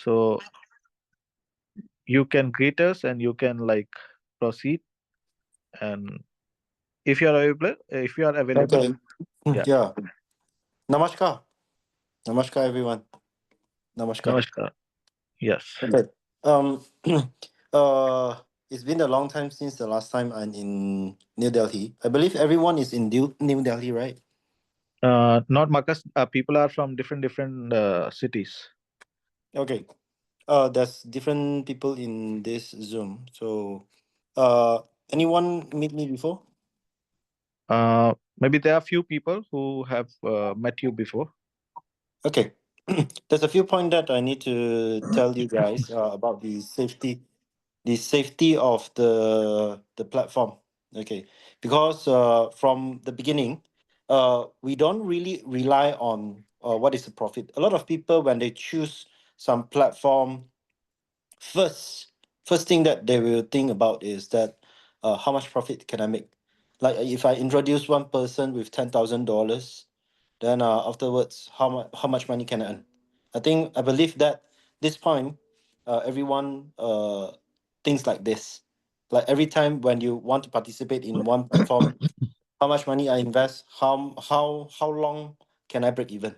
So you can greet us and you can like proceed. And if you are available, Okay. yeah. Yeah. Namaskar. Namaskar, everyone. Namaskar. Namaskar. Yes. Okay. Um. uh. It's been a long time since the last time I'm in New Delhi. I believe everyone is in New Delhi, right? Not Marcus. People are from different cities. Okay. There's different people in this Zoom. So, anyone meet me before? Maybe there are few people who have met you before. Okay. There's a few points that I need to tell you guys about the safety of the platform. Okay, because from the beginning, we don't really rely on what is the profit. A lot of people, when they choose some platform, first first thing that they will think about is that how much profit can I make. Like if I introduce one person with $10,000, then afterwards how much money can I earn. I believe that this point, everyone thinks like this. Like every time when you want to participate in one platform, how much money I invest, how long can I break even.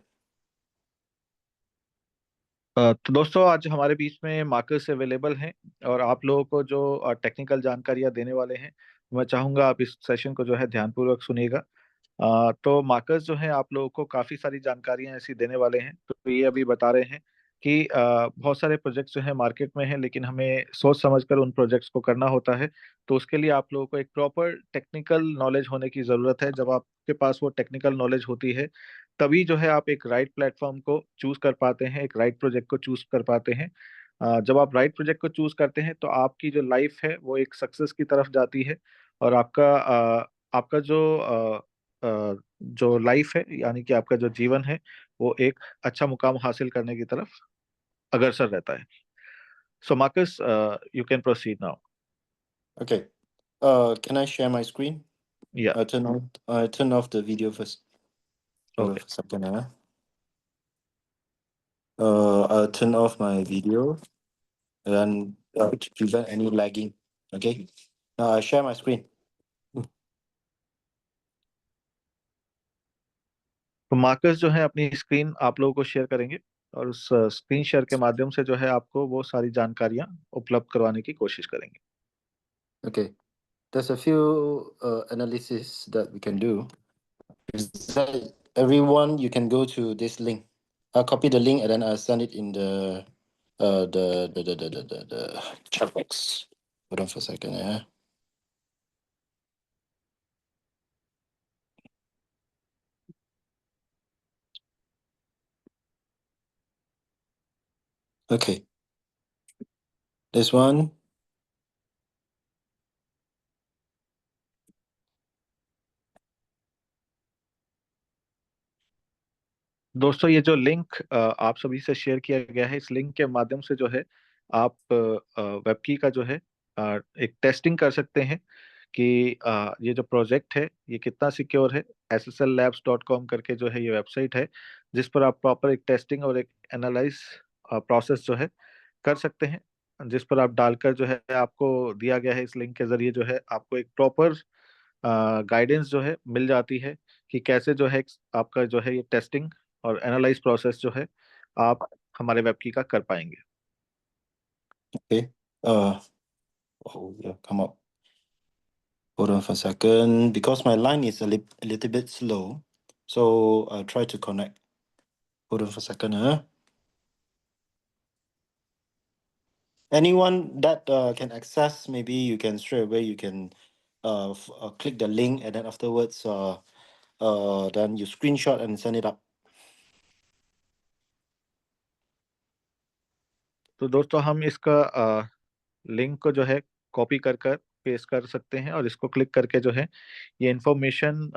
तो दोस्तों आज हमारे बीच में Marcus available हैं और आप लोगों को जो टेक्निकल जानकारियां देने वाले हैं, मैं चाहूंगा आप इस सेशन को जो है ध्यानपूर्वक सुनिएगा। तो मार्कस जो है आप लोगों को काफी सारी जानकारियां ऐसी देने वाले हैं। तो ये अभी बता रहे हैं कि बहुत सारे प्रोजेक्ट्स जो है मार्केट में हैं, लेकिन हमें सोच समझकर उन प्रोजेक्ट्स को करना होता है। तो उसके लिए आप लोगों को एक प्रॉपर टेक्निकल नॉलेज होने की जरूरत है। जब आपके पास वो टेक्निकल नॉलेज होती है, तभी जो है आप एक राइट प्लेटफॉर्म को चूज कर पाते हैं, एक राइट प्रोजेक्ट को चूज कर पाते हैं। जब आप राइट प्रोजेक्ट को चूज करते हैं तो आपकी जो लाइफ है वो एक सक्सेस की तरफ जाती है। और आपका जो लाइफ है, यानी कि आपका जो जीवन है, वो एक अच्छा मुकाम हासिल करने की तरफ अग्रसर रहता है। So Marcus, you can proceed now. Okay. Can I share my screen? या Turn off the video first. Hold on okay. for a second. I'll turn off my video and to prevent any lagging. Okay. Now I share my screen. तो Marcus जो है अपनी screen आप लोगों को share करेंगे और उस स्क्रीन शेयर के माध्यम से जो है आपको वो सारी जानकारियां उपलब्ध करवाने की कोशिश करेंगे। Okay. There's a few analysis that we can do. Is that everyone, you can go to this link. I'll copy the link and then I'll send it in the chat box. Hold on for a second. Yeah. Okay. This one. दोस्तों ये जो link आप सभी से share किया गया है, इस लिंक के माध्यम से जो है आप वेबकी का जो है एक टेस्टिंग कर सकते हैं कि ये जो प्रोजेक्ट है ये कितना सिक्योर है। SSLLabs.com करके जो है ये वेबसाइट है, जिस पर आप प्रॉपर एक टेस्टिंग और एक एनालाइज प्रोसेस जो है कर सकते हैं, जिस पर आप डालकर जो है आपको दिया गया है इस लिंक के जरिए जो है आपको एक प्रॉपर गाइडेंस जो है मिल जाती है कि कैसे जो है आपका जो है ये टेस्टिंग और एनालाइज प्रोसेस जो है आप हमारे वेब की का कर पाएंगे। Okay. Oh yeah, come up. Hold on for a second because my line is a little bit slow. So I'll try to connect. Hold on for a second. Anyone that can access, maybe you can straight away, you can click the link and then afterwards, then you screenshot and send it up. तो दोस्तों हम इसका link को जो है copy कर paste कर सकते हैं और इसको क्लिक करके जो है ये इंफॉर्मेशन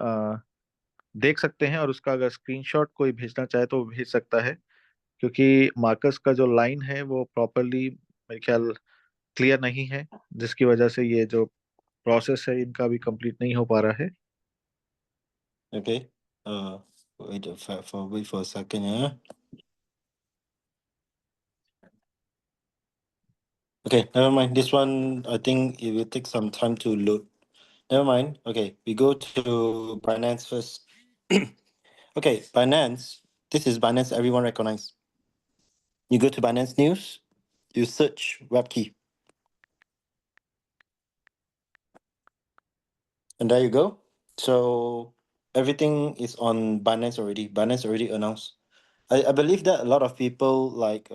देख सकते हैं। और उसका अगर स्क्रीनशॉट कोई भेजना चाहे तो वो भेज सकता है, क्योंकि मार्कस का जो लाइन है वो प्रॉपरली मेरे ख्याल क्लियर नहीं है, जिसकी वजह से ये जो प्रोसेस है इनका भी कंप्लीट नहीं हो पा रहा है। Okay. Wait for a second. Yeah. Okay, never mind. This one, I think it will take some time to load. Never mind. Okay, we go to Binance first. Okay, Binance. This is Binance everyone recognize. You go to Binance News, you search WebKey, and there you go. So everything is on Binance already. Binance already announced. I believe that a lot of people like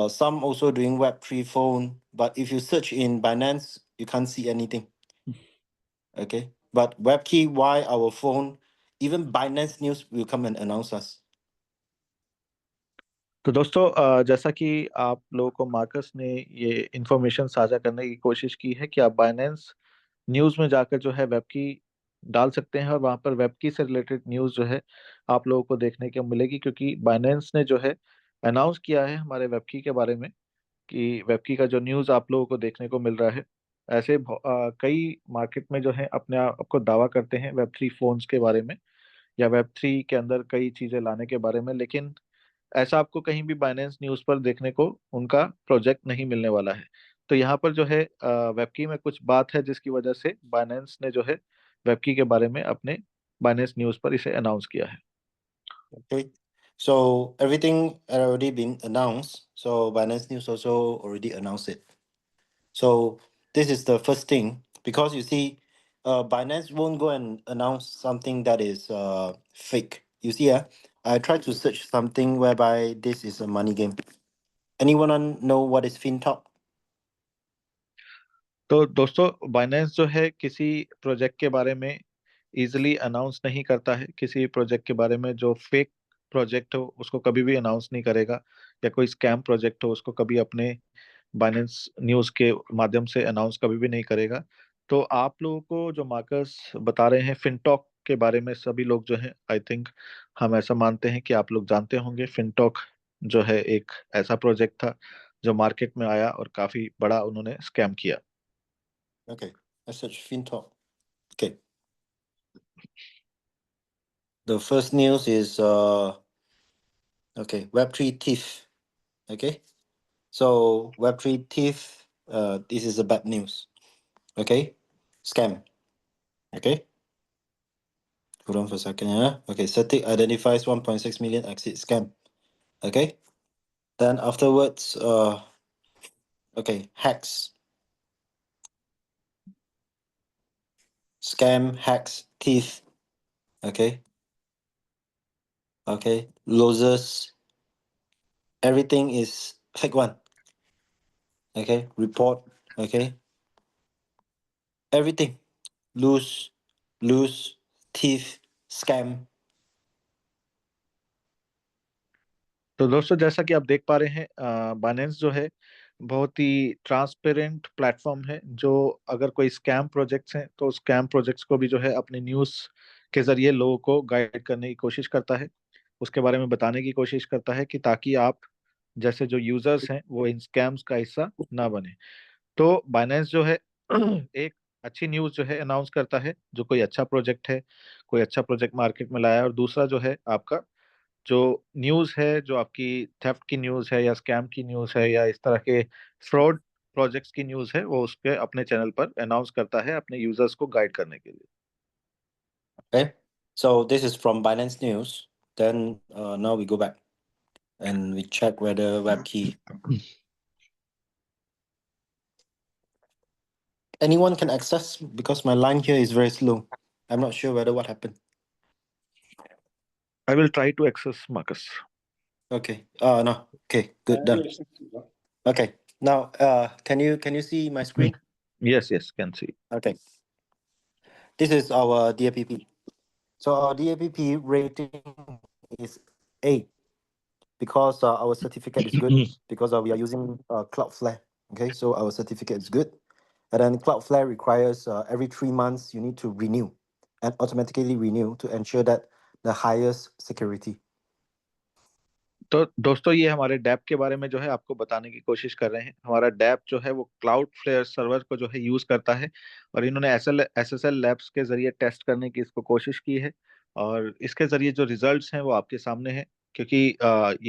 some also doing Web3 phone, but if you search in Binance, you can't see anything. Okay. But WebKey, why our phone, even Binance News will come and announce us. तो दोस्तों जैसा कि आप लोगों को Marcus ने ये information साझा करने की कोशिश की है कि आप बाइनेंस न्यूज़ में जाकर जो है वेब की डाल सकते हैं और वहाँ पर वेब की से रिलेटेड न्यूज़ जो है आप लोगों को देखने को मिलेगी, क्योंकि बाइनेंस ने जो है अनाउंस किया है हमारे वेब की के बारे में कि वेब की का जो न्यूज़ आप लोगों को देखने को मिल रहा है। ऐसे कई मार्केट में जो है अपने आप को दावा करते हैं वेब 3 फोन्स के बारे में या वेब 3 के अंदर कई चीज़ें लाने के बारे में, लेकिन ऐसा आपको कहीं भी बाइनेंस न्यूज़ पर देखने को उनका प्रोजेक्ट नहीं मिलने वाला है। तो यहाँ पर जो है वेबकी में कुछ बात है जिसकी वजह से बाइनेंस ने जो है वेबकी के बारे में अपने बाइनेंस न्यूज़ पर इसे अनाउंस किया है। Okay. So everything already been announced. So Binance News also already announced it. So this is the first thing because you see, Binance won't go and announce something that is fake. You see, I tried to search something whereby this is a money game. Anyone know what is FinTok? तो दोस्तों Binance जो है किसी project के बारे में easily announce नहीं करता है। किसी प्रोजेक्ट के बारे में जो फेक प्रोजेक्ट हो उसको कभी भी अनाउंस नहीं करेगा, या कोई स्कैम प्रोजेक्ट हो उसको कभी अपने बाइनेंस न्यूज़ के माध्यम से अनाउंस कभी भी नहीं करेगा। तो आप लोगों को जो मार्कस बता रहे हैं फिनटॉक के बारे में, सभी लोग जो हैं आई थिंक हम ऐसा मानते हैं कि आप लोग जानते होंगे फिनटॉक जो है एक ऐसा प्रोजेक्ट था जो मार्केट में आया और काफी बड़ा उन्होंने स्कैम किया। Okay, I search FinTok. Okay, the first news is okay, Web3 thief. Okay, so Web3 thief. This is a bad news. Okay, scam. Okay, hold on for a second. Yeah. Okay, Cetic identifies 1.6 million exit scam. Okay, then afterwards, okay, hacks, scam, hacks, thief. Okay, okay, losers. Everything is fake one. Okay, report. Okay, everything lose, lose, thief, scam. तो दोस्तों जैसा कि आप देख पा रहे हैं Binance जो है बहुत ही ट्रांसपेरेंट प्लेटफॉर्म है, जो अगर कोई स्कैम प्रोजेक्ट्स हैं तो स्कैम प्रोजेक्ट्स को भी जो है अपने न्यूज़ के जरिए लोगों को गाइड करने की कोशिश करता है, उसके बारे में बताने की कोशिश करता है कि ताकि आप जैसे जो यूजर्स हैं वो इन स्कैम्स का हिस्सा ना बने। तो बाइनेंस जो है एक अच्छी न्यूज़ जो है अनाउंस करता है, जो कोई अच्छा प्रोजेक्ट है, कोई अच्छा प्रोजेक्ट मार्केट में लाया है, और दूसरा जो है आपका जो न्यूज़ है जो आपकी थेफ्ट की न्यूज़ है या स्कैम की न्यूज़ है या इस तरह के फ्रॉड प्रोजेक्ट्स की न्यूज़ है, वो उसके अपने चैनल पर अनाउंस करता है अपने यूजर्स को गाइड करने के लिए। Okay, so this is from Binance News. Then now we go back and we check whether WebKey. Anyone can access because my line here is very slow. I'm not sure whether what happened. I will try to access marks. Okay. No. Okay. Good. Done. Okay. Now, can you see my screen? Yes yes can see. Okay. This is our DAPP. So our DAPP rating is 8 because our certificate is good because we are using Cloudflare. Okay, so our certificate is good, and then Cloudflare requires every 3 months you need to renew and automatically renew to ensure that the highest security. तो दोस्तों ये हमारे dab के बारे में जो है आपको बताने की कोशिश कर रहे हैं। हमारा डैप जो है वो क्लाउड फ्लेयर सर्वर को जो है यूज करता है, और इन्होंने SSL लैब्स के जरिए टेस्ट करने की इसको कोशिश की है, और इसके जरिए जो रिजल्ट्स हैं वो आपके सामने हैं। क्योंकि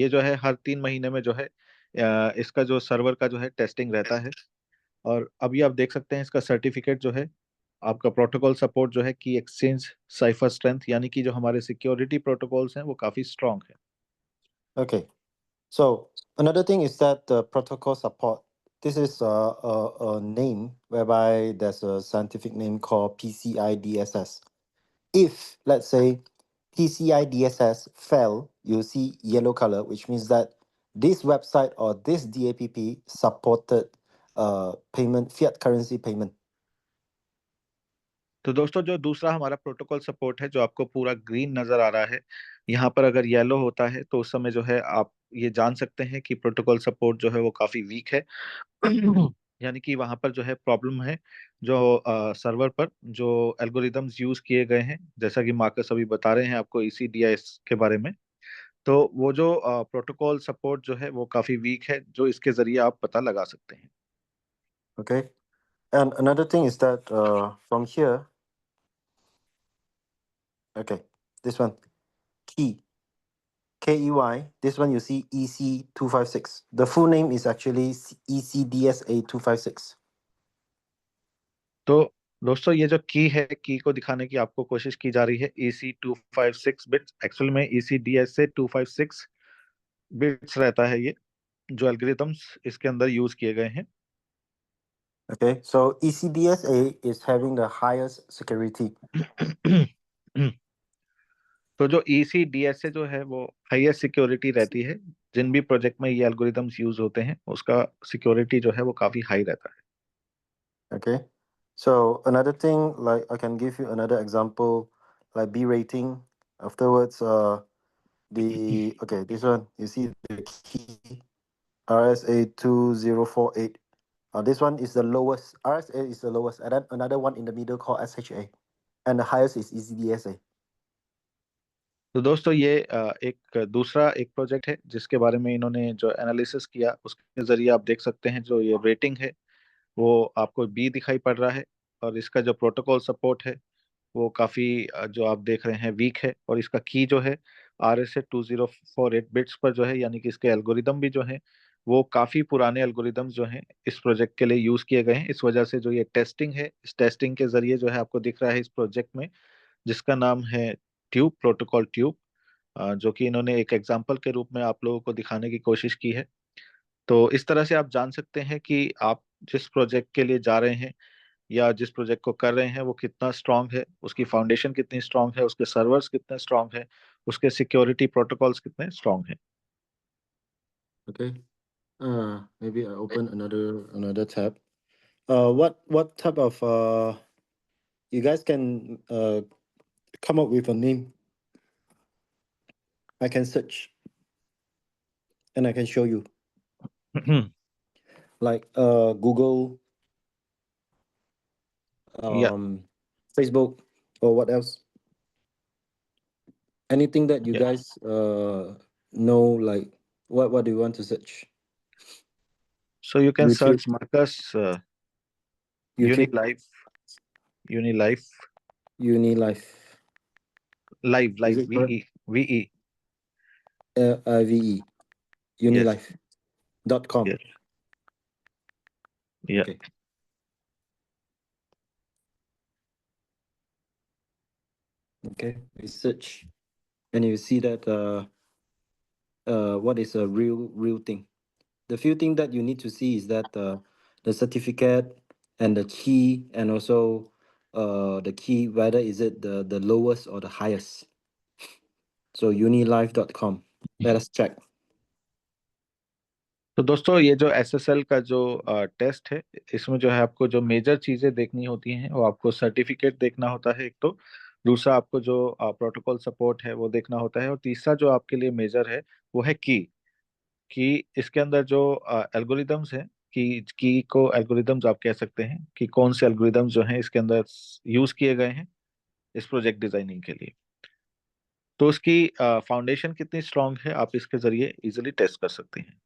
ये जो है हर 3 महीने में जो है इसका जो सर्वर का जो है टेस्टिंग रहता है। और अभी आप देख सकते हैं इसका सर्टिफिकेट जो है, आपका प्रोटोकॉल सपोर्ट जो है की एक्सचेंज साइफर स्ट्रेंथ, यानी कि जो हमारे सिक्योरिटी प्रोटोकॉल्स हैं वो काफी स्ट्रांग है। Okay. So another thing is that the protocol support. This is a name whereby there's a scientific name called PCI DSS. If let's say PCI DSS fell, you see yellow color, which means that this website or this DAPP supported payment, fiat currency payment. तो दोस्तों जो दूसरा हमारा protocol support है, जो आपको पूरा green नजर आ रहा है, यहाँ पर अगर येलो होता है तो उस समय जो है आप ये जान सकते हैं कि प्रोटोकॉल सपोर्ट जो है वो काफी वीक है। यानी कि वहां पर जो है प्रॉब्लम है, जो सर्वर पर जो एल्गोरिदम्स यूज किए गए हैं, जैसा कि मार्कस अभी बता रहे हैं आपको ECDIS के बारे में। तो वो जो प्रोटोकॉल सपोर्ट जो है वो काफी वीक है, जो इसके जरिए आप पता लगा सकते हैं। Okay. And another thing is that from here, okay, this one key KEY. This one you see EC256. The full name is actually ECDSA256. तो दोस्तों ये जो की है, की को दिखाने की आपको कोशिश की जा रही है। EC256 बिट्स, एक्चुअल में ECDS से 256 बिट्स रहता है ये, जो एल्गोरिदम्स इसके अंदर यूज किए गए हैं। Okay, so ECDSA is having the highest security. तो जो ECDS से जो है वो हाईएस्ट सिक्योरिटी रहती है। जिन भी प्रोजेक्ट में ये एल्गोरिदम्स यूज होते हैं उसका सिक्योरिटी जो है वो काफी हाई रहता है। Okay, so another thing, like I can give you another example, like B rating. Afterwards, the okay, this one you see the key RSA 2048. This one is the lowest. RSA is the lowest, and then another one in the middle called SHA, and the highest is ECDSA. तो दोस्तों ये एक दूसरा एक project है जिसके बारे में इन्होंने जो एनालिसिस किया उसके जरिए आप देख सकते हैं जो ये रेटिंग है वो आपको बी दिखाई पड़ रहा है। और इसका जो प्रोटोकॉल सपोर्ट है वो काफी जो आप देख रहे हैं वीक है। और इसका की जो है RSA 2048 बिट्स पर जो है, यानी कि इसके एल्गोरिदम भी जो है वो काफी पुराने एल्गोरिदम्स जो हैं इस प्रोजेक्ट के लिए यूज किए गए हैं। इस वजह से जो ये टेस्टिंग है, इस टेस्टिंग के जरिए जो है आपको दिख रहा है इस प्रोजेक्ट में, जिसका नाम है ट्यूब, प्रोटोकॉल ट्यूब, जो कि इन्होंने एक एग्जाम्पल के रूप में आप लोगों को दिखाने की कोशिश की है। तो इस तरह से आप जान सकते हैं कि आप जिस प्रोजेक्ट के लिए जा रहे हैं या जिस प्रोजेक्ट को कर रहे हैं वो कितना स्ट्रांग है, उसकी फाउंडेशन कितनी स्ट्रांग है, उसके सर्वर्स कितने स्ट्रांग है, उसके सिक्योरिटी प्रोटोकॉल्स कितने स्ट्रांग हैं। Okay. Maybe I open another tab. What type of you guys can come up with a name. I can search and I can show you. Like Google, या Facebook, or what else? Anything that you या guys know, like what do you want to search? So you can YouTube, search Marcus YouTube, यूनिलाइफ, यूनिलाइफ, UniLife. Live Is live it correct? VE, VE। LIVE, yes, UniLife.com. Yes, या। Okay. Okay. You search and you see that what is a real thing. The few thing that you need to see is that the certificate and the key, and also the key, whether is it the lowest or the highest. So unilife.com. Let us check. तो दोस्तों ये जो SSL का जो test है, इसमें जो है आपको जो मेजर चीजें देखनी होती हैं वो आपको सर्टिफिकेट देखना होता है एक तो, दूसरा आपको जो प्रोटोकॉल सपोर्ट है वो देखना होता है, और तीसरा जो आपके लिए मेजर है वो है की इसके अंदर जो एल्गोरिदम्स हैं, की को एल्गोरिदम्स आप कह सकते हैं कि कौन से एल्गोरिदम्स जो हैं इसके अंदर यूज किए गए हैं इस प्रोजेक्ट डिजाइनिंग के लिए। तो उसकी फाउंडेशन कितनी स्ट्रांग है आप इसके जरिए इजिली टेस्ट कर सकते हैं।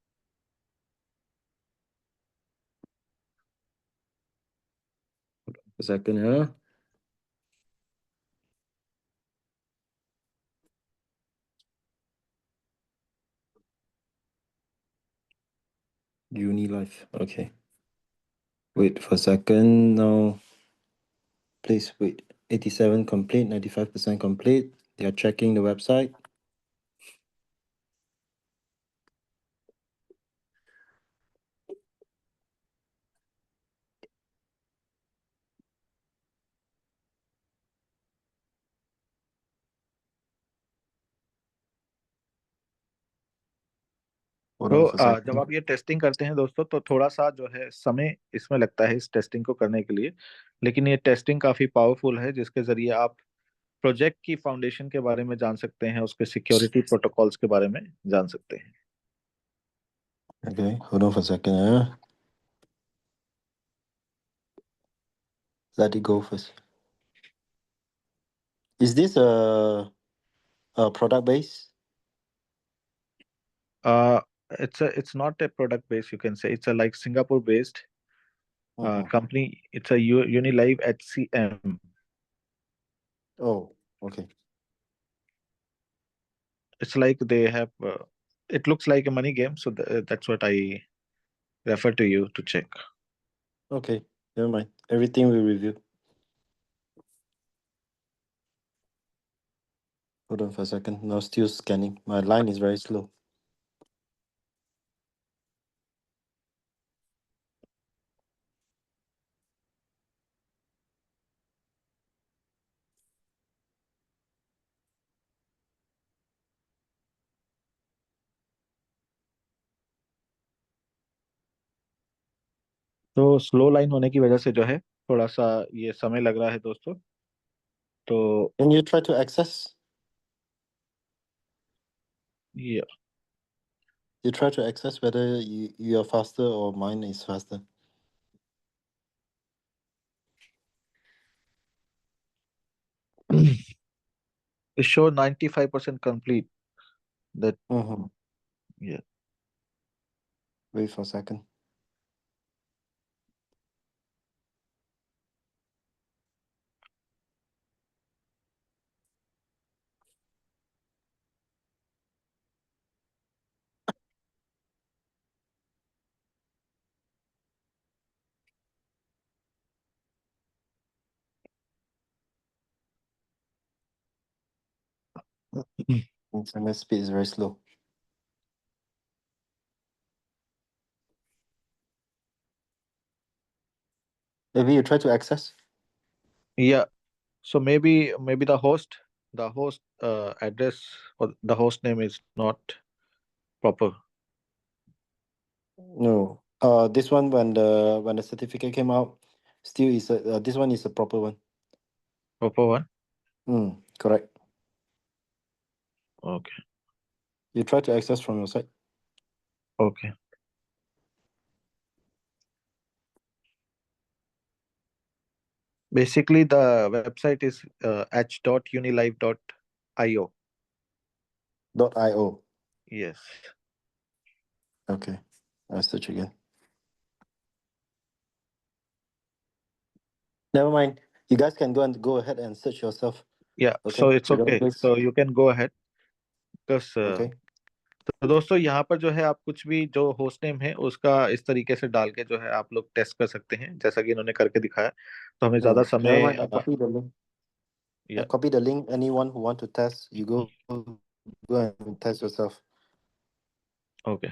A second, huh? Unilife. Okay. Wait for a second. Now, please wait. 87 complete, 95% complete. They are checking the website. Hold तो on for a जब second. आप ये टेस्टिंग करते हैं दोस्तों तो थोड़ा सा जो है समय इसमें लगता है इस टेस्टिंग को करने के लिए। लेकिन ये टेस्टिंग काफी पावरफुल है जिसके जरिए आप प्रोजेक्ट की फाउंडेशन के बारे में जान सकते हैं, उसके सिक्योरिटी प्रोटोकॉल्स के बारे में जान सकते हैं। Okay, hold on for a second. Let it go first. Is this a product base? Uh, it's not a product based, you can say. It's a like Singapore based Mhm. company. It's a Unilive HCM. Oh, okay. It's like they have. It looks like a money game, so that's what I refer to you to check. Okay, never mind. Everything we review. Hold on for a second. Now still scanning. My line is very slow. तो slow line होने की वजह से जो है थोड़ा सा ये समय लग रहा है दोस्तों। तो Can you try to access? ये You try to access whether you are faster or mine is faster. it show 95% complete. That Mm-hmm. yeah. Wait for a second. Internet speed is very slow. Maybe you try to access. Yeah. So maybe the host address or the host name is not proper. No. This one when the certificate came out, still is this one is a proper one. Proper one. Correct. Okay. You try to access from your side. Okay. Basically, the website is h.unilive.io. .io. Yes. Okay. I'll search again. Never mind. You guys can go ahead and search yourself. Yeah. Okay. So it's Without okay. this. So you can go ahead because Okay. तो दोस्तों यहाँ पर जो है आप कुछ भी जो होस्ट नेम है उसका इस तरीके से डाल के जो है आप लोग टेस्ट कर सकते हैं जैसा कि इन्होंने करके दिखाया। तो हमें ज्यादा Never समय mind. I copy the link. I या copy the link. Anyone who want to test, you go and test yourself. Okay.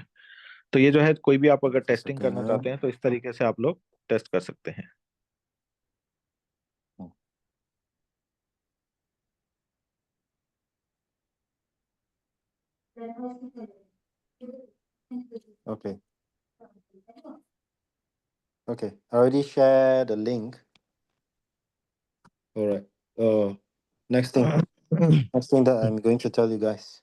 तो ये जो है कोई भी आप अगर For a टेस्टिंग करना चाहते second. हैं तो इस तरीके से आप लोग टेस्ट कर सकते हैं। Hmm. Okay. Okay. I already shared the link. All right. Next thing. Next thing that I'm going to tell you guys.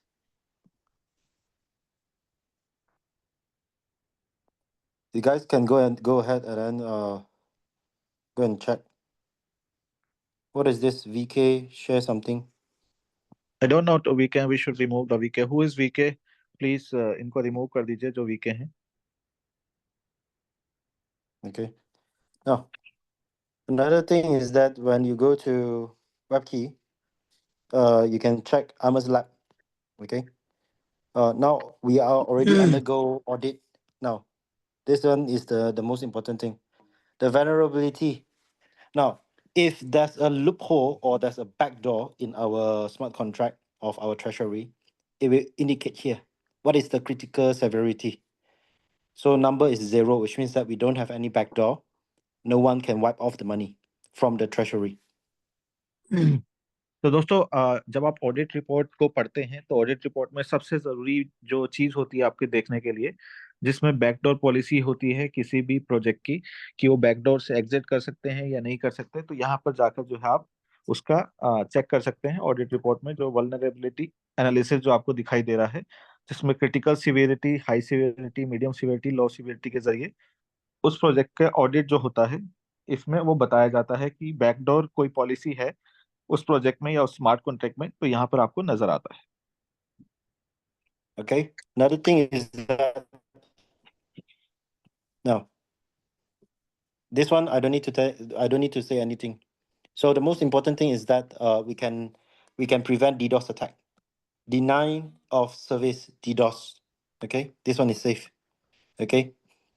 You guys can go ahead and then go and check. What is this? VK share something. I don't know we should remove the VK. Who is VK? Please इनको remove कर दीजिए जो VK हैं। Okay. Now another thing is that when you go to WebKey, you can check Amos Lab. Okay. Now we are already undergo audit now. This one is the most important thing. The vulnerability. Now, if there's a loophole or there's a backdoor in our smart contract of our treasury, it will indicate here what is the critical severity. So number is 0, which means that we don't have any backdoor. No one can wipe off the money from the treasury. तो दोस्तों जब आप audit report को पढ़ते हैं तो audit report में सबसे जरूरी जो चीज होती है आपके देखने के लिए, जिसमें बैकडोर पॉलिसी होती है किसी भी प्रोजेक्ट की, कि वो बैकडोर से एग्जिट कर सकते हैं या नहीं कर सकते, तो यहाँ पर जाकर जो है आप उसका चेक कर सकते हैं ऑडिट रिपोर्ट में, जो वल्नरेबिलिटी एनालिसिस जो आपको दिखाई दे रहा है, जिसमें critical severity, high severity, medium severity, low severity के जरिए उस प्रोजेक्ट का ऑडिट जो होता है, इसमें वो बताया जाता है कि बैकडोर कोई पॉलिसी है उस प्रोजेक्ट में या उस स्मार्ट कॉन्ट्रैक्ट में, तो यहाँ पर आपको नजर आता है। Okay. Another thing is that now this one I don't need to I don't need to say anything. So the most important thing is that we can prevent DDoS attack, denying of service DDoS. Okay, this one is safe. Okay,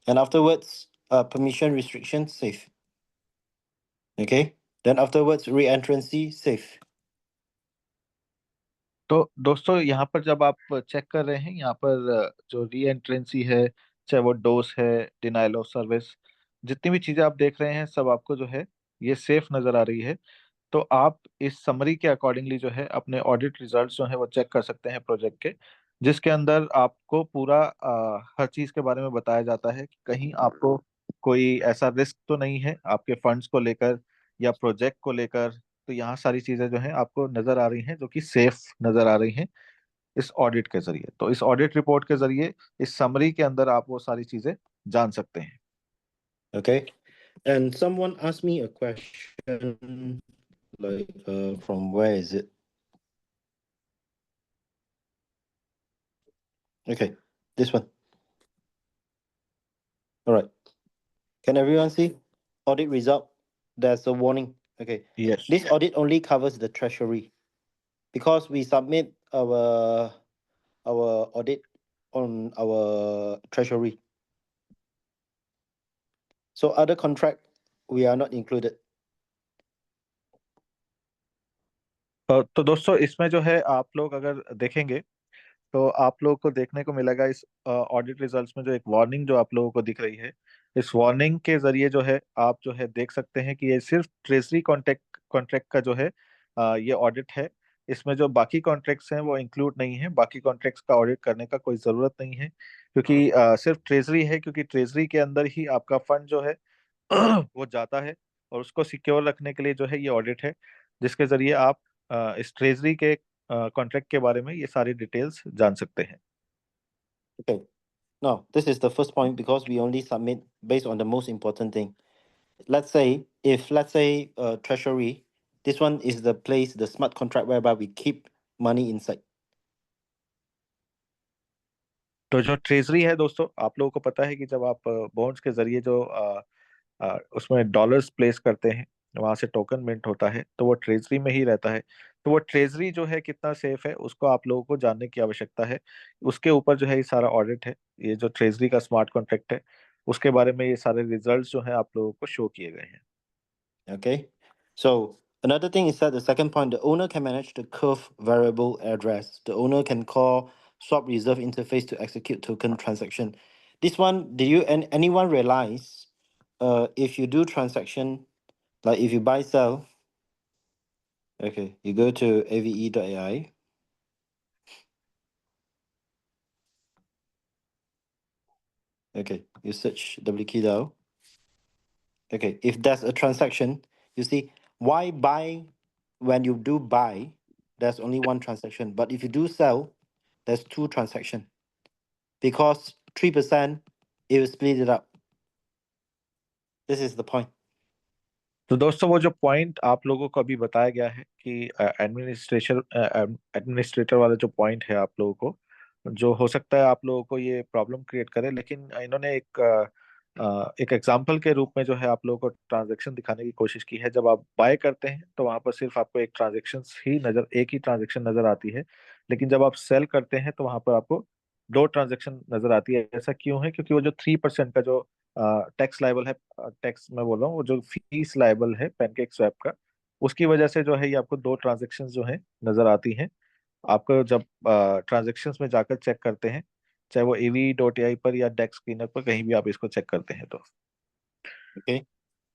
and afterwards permission restriction safe. Okay, then afterwards re-entrancy safe. तो दोस्तों यहाँ पर जब आप check कर रहे हैं, यहाँ पर जो री एंट्रेंसी है, चाहे वो डोस है, डिनाइल ऑफ सर्विस, जितनी भी चीजें आप देख रहे हैं सब आपको जो है ये सेफ नजर आ रही है। तो आप इस समरी के अकॉर्डिंगली जो है अपने ऑडिट रिजल्ट्स जो है वो चेक कर सकते हैं प्रोजेक्ट के, जिसके अंदर आपको पूरा हर चीज के बारे में बताया जाता है कि कहीं आपको कोई ऐसा रिस्क तो नहीं है आपके फंड्स को लेकर या प्रोजेक्ट को लेकर। तो यहाँ सारी चीजें जो हैं आपको नजर आ रही हैं, जो कि सेफ नजर आ रही हैं इस ऑडिट के जरिए। तो इस ऑडिट रिपोर्ट के जरिए, इस समरी के अंदर आप वो सारी चीजें जान सकते हैं। Okay, and someone asked me a question like from where is it? Okay, this one. All right. Can everyone see? Audit result. There's a warning. Okay. Yes. This audit only covers the treasury because we submit our audit on our treasury. So other contract we are not included. तो दोस्तों इसमें जो है आप लोग अगर देखेंगे तो आप लोगों को देखने को मिलेगा इस ऑडिट रिजल्ट्स में जो एक वार्निंग जो आप लोगों को दिख रही है, इस वार्निंग के जरिए जो है आप जो है देख सकते हैं कि ये सिर्फ ट्रेजरी कॉन्ट्रैक्ट कॉन्ट्रैक्ट का जो है ये ऑडिट है। इसमें जो बाकी कॉन्ट्रैक्ट्स हैं वो इंक्लूड नहीं है, बाकी कॉन्ट्रैक्ट्स का ऑडिट करने का कोई जरूरत नहीं है, क्योंकि सिर्फ ट्रेजरी है, क्योंकि ट्रेजरी के अंदर ही आपका फंड जो है वो जाता है, और उसको सिक्योर रखने के लिए जो है ये ऑडिट है, जिसके जरिए आप इस ट्रेजरी के कॉन्ट्रैक्ट के बारे में ये सारी डिटेल्स जान सकते हैं। Okay. Now, this is the first point because we only submit based on the most important thing. Let's say if let's say treasury, this one is the place, the smart contract whereby we keep money inside. तो जो treasury है दोस्तों, आप लोगों को पता है कि जब आप बॉन्ड्स के जरिए जो उसमें डॉलर्स प्लेस करते हैं, वहां से टोकन मिंट होता है, तो वो ट्रेजरी में ही रहता है। तो वो ट्रेजरी जो है कितना सेफ है उसको आप लोगों को जानने की आवश्यकता है। उसके ऊपर जो है ये सारा ऑडिट है, ये जो ट्रेजरी का स्मार्ट कॉन्ट्रैक्ट है उसके बारे में ये सारे रिजल्ट्स जो है आप लोगों को शो किए गए हैं। Okay. So another thing is that the second point, the owner can manage the curve variable address. The owner can call swap reserve interface to execute token transaction. This one, do you and anyone realize if you do transaction, like if you buy sell, okay, you go to ave.ai. Okay, you search WKDAO. Okay, if there's a transaction, you see why buy when you do buy, there's only one transaction. But if you do sell, there's two transaction. Because 3%, it will split it up. This is the point. तो दोस्तों वो जो point आप लोगों को अभी बताया गया है कि एडमिनिस्ट्रेटर वाला जो पॉइंट है आप लोगों को, जो हो सकता है आप लोगों को ये प्रॉब्लम क्रिएट करे, लेकिन इन्होंने एक एग्जांपल के रूप में जो है आप लोगों को ट्रांजैक्शन दिखाने की कोशिश की है। जब आप बाय करते हैं तो वहां पर सिर्फ आपको एक ही ट्रांजैक्शन नजर आती है, लेकिन जब आप सेल करते हैं तो वहां पर आपको दो ट्रांजेक्शन नजर आती है। ऐसा क्यों है? क्योंकि वो जो 3% का जो टैक्स लायबल है, टैक्स मैं बोल रहा हूँ, वो जो फीस लायबल है पैनकेक स्वैप का, उसकी वजह से जो है ये आपको दो ट्रांजेक्शन जो है नजर आती हैं। आपको जब ट्रांजेक्शन्स में जाकर चेक करते हैं, चाहे वो AV.ai पर या डेक्स क्लीनर पर, कहीं भी आप इसको चेक करते हैं तो। Okay.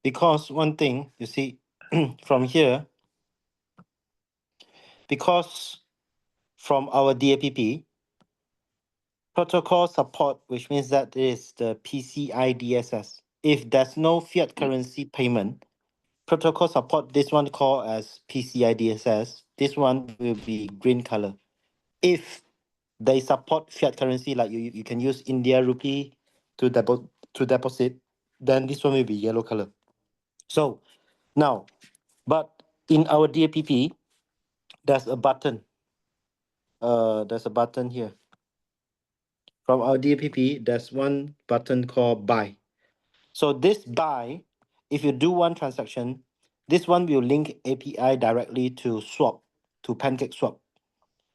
Because one thing you see from here, because from our DAPP protocol support, which means that is the PCI DSS. If there's no fiat currency payment, protocol support this one called as PCI DSS. This one will be green color. If they support fiat currency, like you can use India rupee to deposit, then this one will be yellow color. So now, but in our DAPP, there's a button. There's a button here. From our DAPP, there's one button called buy. So this buy, if you do one transaction, this one will link API directly to swap, to Pancake Swap.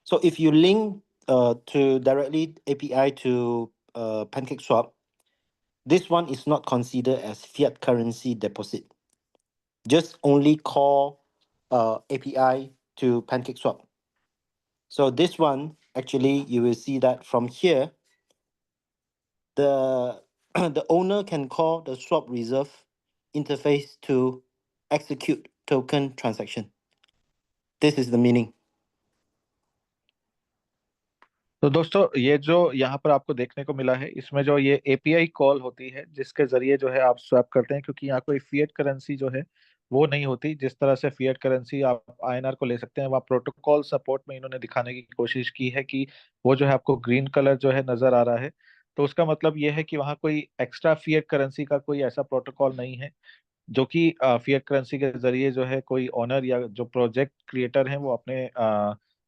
So if you link to directly API to Pancake Swap, this one is not considered as fiat currency deposit. Just only call API to Pancake Swap. So this one, actually, you will see that from here, the the owner can call the swap reserve interface to execute token transaction. This is the meaning. तो दोस्तों, ये जो यहाँ पर आपको देखने को मिला है, इसमें जो ये API कॉल होती है जिसके जरिए जो है आप स्वैप करते हैं, क्योंकि यहाँ कोई फिएट करेंसी जो है वो नहीं होती। जिस तरह से फिएट करेंसी आप INR को ले सकते हैं, वहाँ प्रोटोकॉल सपोर्ट में इन्होंने दिखाने की कोशिश की है कि वो जो है आपको ग्रीन कलर जो है नजर आ रहा है। तो उसका मतलब ये है कि वहाँ कोई एक्स्ट्रा फिएट करेंसी का कोई ऐसा प्रोटोकॉल नहीं है जो कि फिएट करेंसी के जरिए जो है कोई ओनर या जो प्रोजेक्ट क्रिएटर हैं वो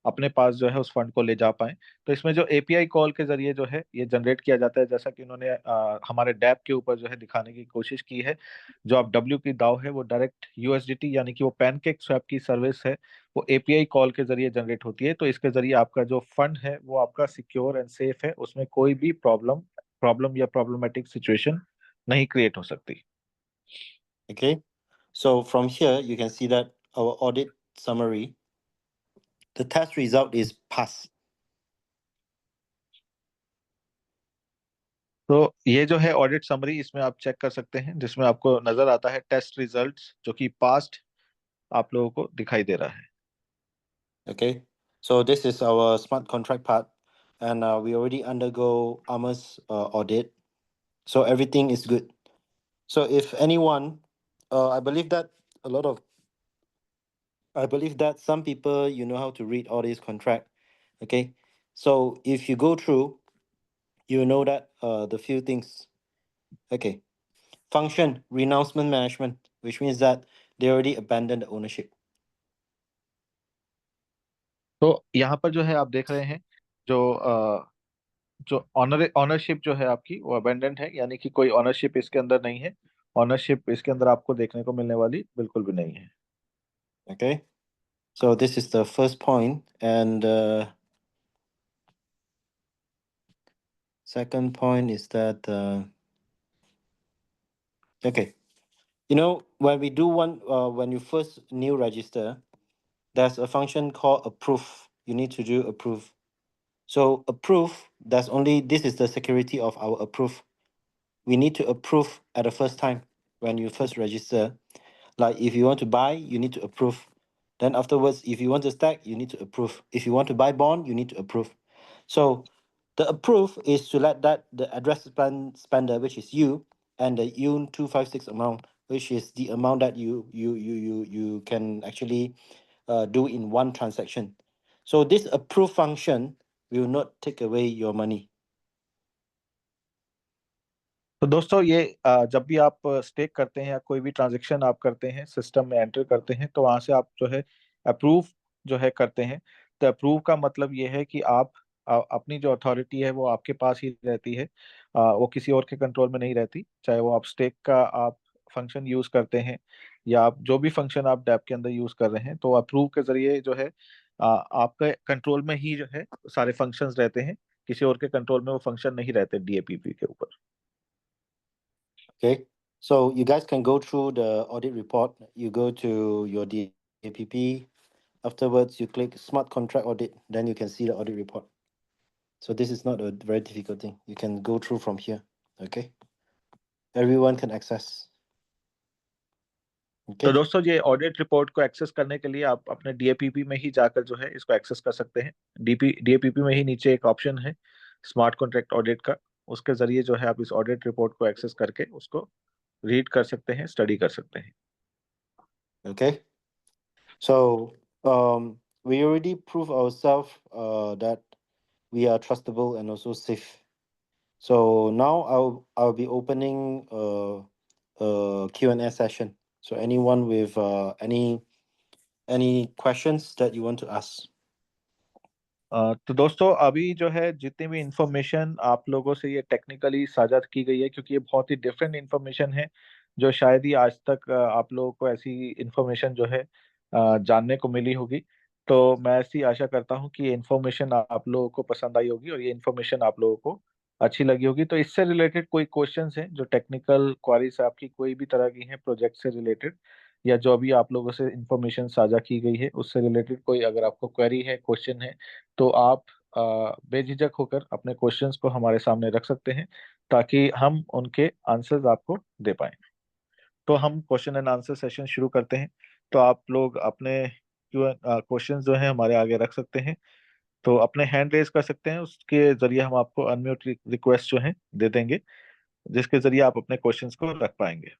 अपने पास जो है उस फंड को ले जा पाए। तो इसमें जो API कॉल के जरिए जो है ये जनरेट किया जाता है, जैसा कि इन्होंने हमारे डैप के ऊपर जो है दिखाने की कोशिश की है। जो आप WP दाव है वो डायरेक्ट USDT, यानी कि वो पैनकेक स्वैप की सर्विस है, वो API कॉल के जरिए जनरेट होती है। तो इसके जरिए आपका जो फंड है वो आपका सिक्योर एंड सेफ है, उसमें कोई भी प्रॉब्लम प्रॉब्लम या प्रॉब्लमेटिक सिचुएशन नहीं क्रिएट हो सकती। Okay. So from here, you can see that our audit summary, the test result is pass. तो ये जो है ऑडिट समरी, इसमें आप चेक कर सकते हैं, जिसमें आपको नजर आता है टेस्ट रिजल्ट्स जो कि पास्ट आप लोगों को दिखाई दे रहा है। Okay. So this is our smart contract part, and we already undergo AMA's audit. So everything is good. So if anyone, I believe that a lot of, I believe that some people, you know how to read all these contract. Okay. So if you go through, you know that the few things. Okay. Function renouncement management, which means that they already abandoned the ownership. तो यहाँ पर जो है आप देख रहे हैं, जो ऑनरशिप जो है आपकी वो अबेंडेंट है, यानी कि कोई ऑनरशिप इसके अंदर नहीं है। ऑनरशिप इसके अंदर आपको देखने को मिलने वाली बिल्कुल भी नहीं है। Okay. So this is the first point, and second point is that okay, you know when we do one when you first new register, there's a function called approve. You need to do approve. So approve. That's only this is the security of our approve. We need to approve at the first time when you first register. Like if you want to buy, you need to approve. Then afterwards, if you want to stack, you need to approve. If you want to buy bond, you need to approve. So the approve is to let that the address spender, which is you, and the UN 256 amount, which is the amount that you can actually do in one transaction. So this approve function will not take away your money. तो दोस्तों, ये जब भी आप stake करते हैं या कोई भी ट्रांजेक्शन आप करते हैं, सिस्टम में एंटर करते हैं, तो वहां से आप जो है अप्रूव जो है करते हैं। तो अप्रूव का मतलब ये है कि आप अपनी जो अथॉरिटी है वो आपके पास ही रहती है, वो किसी और के कंट्रोल में नहीं रहती। चाहे वो आप स्टेक का आप फंक्शन यूज करते हैं या आप जो भी फंक्शन आप डैप के अंदर यूज कर रहे हैं, तो अप्रूव के जरिए जो है आपके कंट्रोल में ही जो है सारे फंक्शंस रहते हैं किसी और के कंट्रोल में वो फंक्शन नहीं रहते डीएपीपी के ऊपर। Okay, so you guys can go through the audit report. You go to your DAPP. Afterwards, you click Smart Contract Audit. Then you can see the audit report. So this is not a very difficult thing. You can go through from here. Okay, everyone can access. तो Okay. दोस्तों ये audit report को access करने के लिए आप अपने डीएपीपी में ही जाकर जो है इसको एक्सेस कर सकते हैं। डीएपीपी में ही नीचे एक ऑप्शन है स्मार्ट कॉन्ट्रैक्ट ऑडिट का, उसके जरिए जो है आप इस ऑडिट रिपोर्ट को एक्सेस करके उसको रीड कर सकते हैं, स्टडी कर सकते हैं। Okay. So we already prove ourselves that we are trustable and also safe. So now I'll be opening a Q&A session. So anyone with any questions that you want to ask. तो दोस्तों अभी जो है जितनी भी information आप लोगों से ये टेक्निकली साझा की गई है, क्योंकि ये बहुत ही डिफरेंट इंफॉर्मेशन है जो शायद ही आज तक आप लोगों को ऐसी इंफॉर्मेशन जो है जानने को मिली होगी। तो मैं ऐसी आशा करता हूँ कि ये इंफॉर्मेशन आप लोगों को पसंद आई होगी और ये इंफॉर्मेशन आप लोगों को अच्छी लगी होगी। तो इससे रिलेटेड कोई क्वेश्चंस हैं जो टेक्निकल क्वारीज आपकी कोई भी तरह की हैं प्रोजेक्ट से रिलेटेड, या जो अभी आप लोगों से इंफॉर्मेशन साझा की गई है उससे रिलेटेड कोई अगर आपको क्वेरी है, क्वेश्चन है, तो आप बेझिझक होकर अपने क्वेश्चंस को हमारे सामने रख सकते हैं ताकि हम उनके आंसर्स आपको दे पाएं। तो हम क्वेश्चन एंड आंसर सेशन शुरू करते हैं। तो आप लोग अपने क्वेश्चंस जो है हमारे आगे रख सकते हैं। तो अपने हैंड रेज कर सकते हैं, उसके जरिए हम आपको अनम्यूट रिक्वेस्ट जो है दे देंगे, जिसके जरिए आप अपने क्वेश्चंस को रख पाएंगे।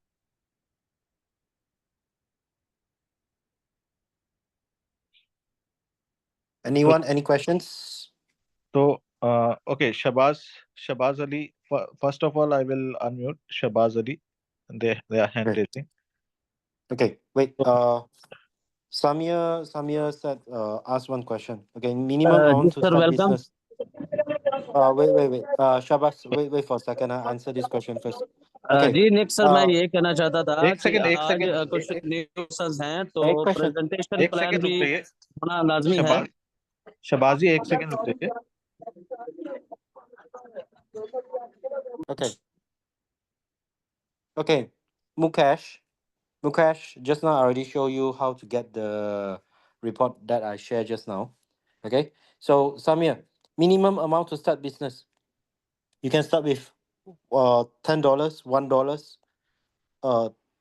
तो Anyone, any questions? तो okay, Shahbaz Shahbaz Ali, first of all I will unmute Shahbaz Ali, they are hand Okay. Raising. Okay. Wait. तो Samir said ask one question. Okay. Minimum जी amount to sir, start welcome. business. Wait. Shabas, wait for a second. I answer this question first. Okay. जी next sir, मैं Uh, ये कहना चाहता था एक कि सेकंड, एक आज सेकंड, कुछ न्यू क्वेश्चंस हैं तो एक question. प्रेजेंटेशन एक प्लान सेकंड रुक भी जाइए। होना लाजमी है। शबाज शबाजी एक सेकंड रुक जाइए। Okay. Okay. Mukesh, just now I already show you how to get the report that I shared just now. Okay. So Samir, minimum amount to start business. You can start with $10, $1,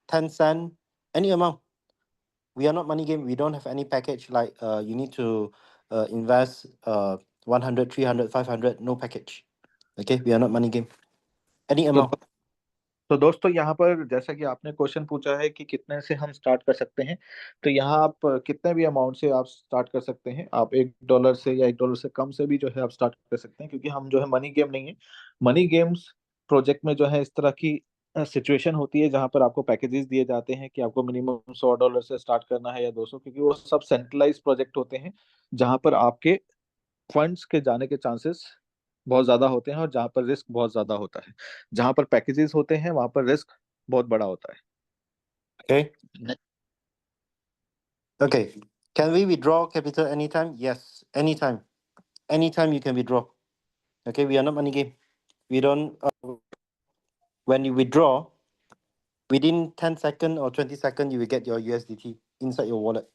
10 cent, any amount. We are not money game. We don't have any package like you need to invest 100, 300, 500. No package. Okay, we are not money game. Any तो amount. तो दोस्तों यहाँ पर जैसा कि आपने question पूछा है कि कितने से हम स्टार्ट कर सकते हैं, तो यहाँ आप कितने भी अमाउंट से आप स्टार्ट कर सकते हैं। आप $1 से या $1 से कम से भी जो है आप स्टार्ट कर सकते हैं, क्योंकि हम जो है मनी गेम नहीं है। मनी गेम्स प्रोजेक्ट में जो है इस तरह की सिचुएशन होती है जहाँ पर आपको पैकेजेस दिए जाते हैं कि आपको मिनिमम $100 से स्टार्ट करना है या 200, क्योंकि वो सब सेंट्रलाइज प्रोजेक्ट होते हैं जहाँ पर आपके फंड्स के जाने के चांसेस बहुत ज्यादा होते हैं और जहाँ पर रिस्क बहुत ज्यादा होता है। जहाँ पर पैकेजेस होते हैं वहां पर रिस्क बहुत बड़ा होता Okay. है। Okay. Can we withdraw capital anytime? Yes, anytime. Anytime you can withdraw. Okay, we are not money game. We don't. When you withdraw, within 10 seconds or 20 seconds, you will get your USDT inside your wallet.